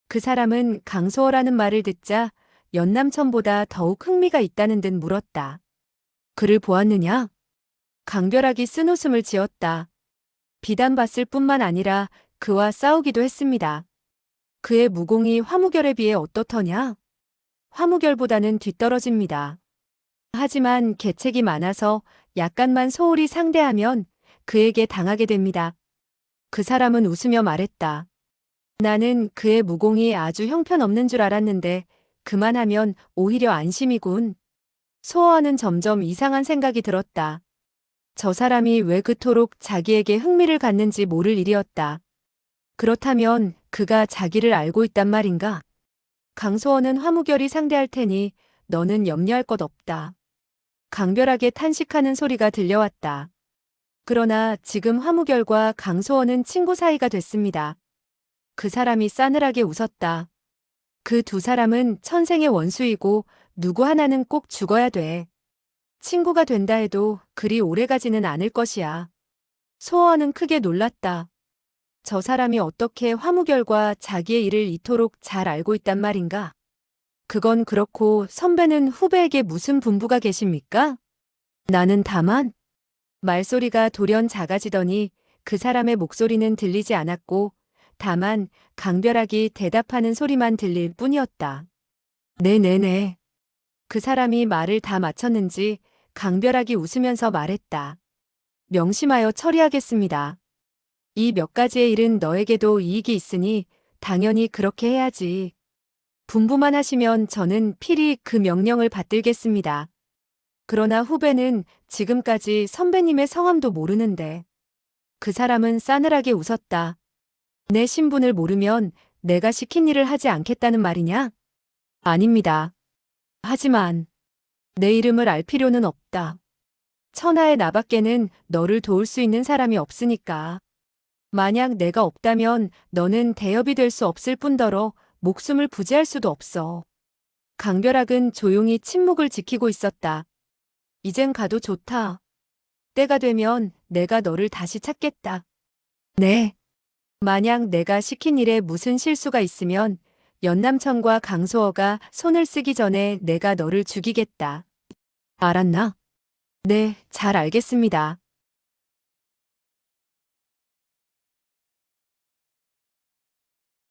그 사람은 강소어라는 말을 듣자 연남천보다 더욱 흥미가 있다는 듯 물었다. 그를 보았느냐? 강별학이 쓴웃음을 지었다. 비단 봤을 뿐만 아니라 그와 싸우기도 했습니다. 그의 무공이 화무결에 비해 어떻더냐? 화무결보다는 뒤떨어집니다. 하지만 계책이 많아서 약간만 소홀히 상대하면 그에게 당하게 됩니다. 그 사람은 웃으며 말했다. 나는 그의 무공이 아주 형편없는 줄 알았는데 그만하면 오히려 안심이군. 소어아는 점점 이상한 생각이 들었다. 저 사람이 왜 그토록 자기에게 흥미를 갖는지 모를 일이었다. 그렇다면 그가 자기를 알고 있단 말인가? 강소어는 화무결이 상대할 테니 너는 염려할 것 없다. 강별하게 탄식하는 소리가 들려왔다. 그러나 지금 화무결과 강소어는 친구 사이가 됐습니다. 그 사람이 싸늘하게 웃었다. 그 두 사람은 천생의 원수이고 누구 하나는 꼭 죽어야 돼. 친구가 된다 해도 그리 오래가지는 않을 것이야. 소어는 크게 놀랐다. 저 사람이 어떻게 화무결과 자기의 일을 이토록 잘 알고 있단 말인가? 그건 그렇고 선배는 후배에게 무슨 분부가 계십니까? 나는 다만 말소리가 돌연 작아지더니 그 사람의 목소리는 들리지 않았고 다만 강별학이 대답하는 소리만 들릴 뿐이었다. 네네네. 그 사람이 말을 다 마쳤는지 강별학이 웃으면서 말했다. 명심하여 처리하겠습니다. 이 몇 가지의 일은 너에게도 이익이 있으니 당연히 그렇게 해야지. 분부만 하시면 저는 필히 그 명령을 받들겠습니다. 그러나 후배는 지금까지 선배님의 성함도 모르는데. 그 사람은 싸늘하게 웃었다. 내 신분을 모르면 내가 시킨 일을 하지 않겠다는 말이냐? 아닙니다. 하지만 내 이름을 알 필요는 없다. 천하의 나밖에는 너를 도울 수 있는 사람이 없으니까. 만약 내가 없다면 너는 대업이 될 수 없을 뿐더러 목숨을 부지할 수도 없어. 강별학은 조용히 침묵을 지키고 있었다. 이젠 가도 좋다. 때가 되면 내가 너를 다시 찾겠다. 네. 만약 내가 시킨 일에 무슨 실수가 있으면 연남천과 강소어가 손을 쓰기 전에 내가 너를 죽이겠다. 알았나? 네, 잘 알겠습니다.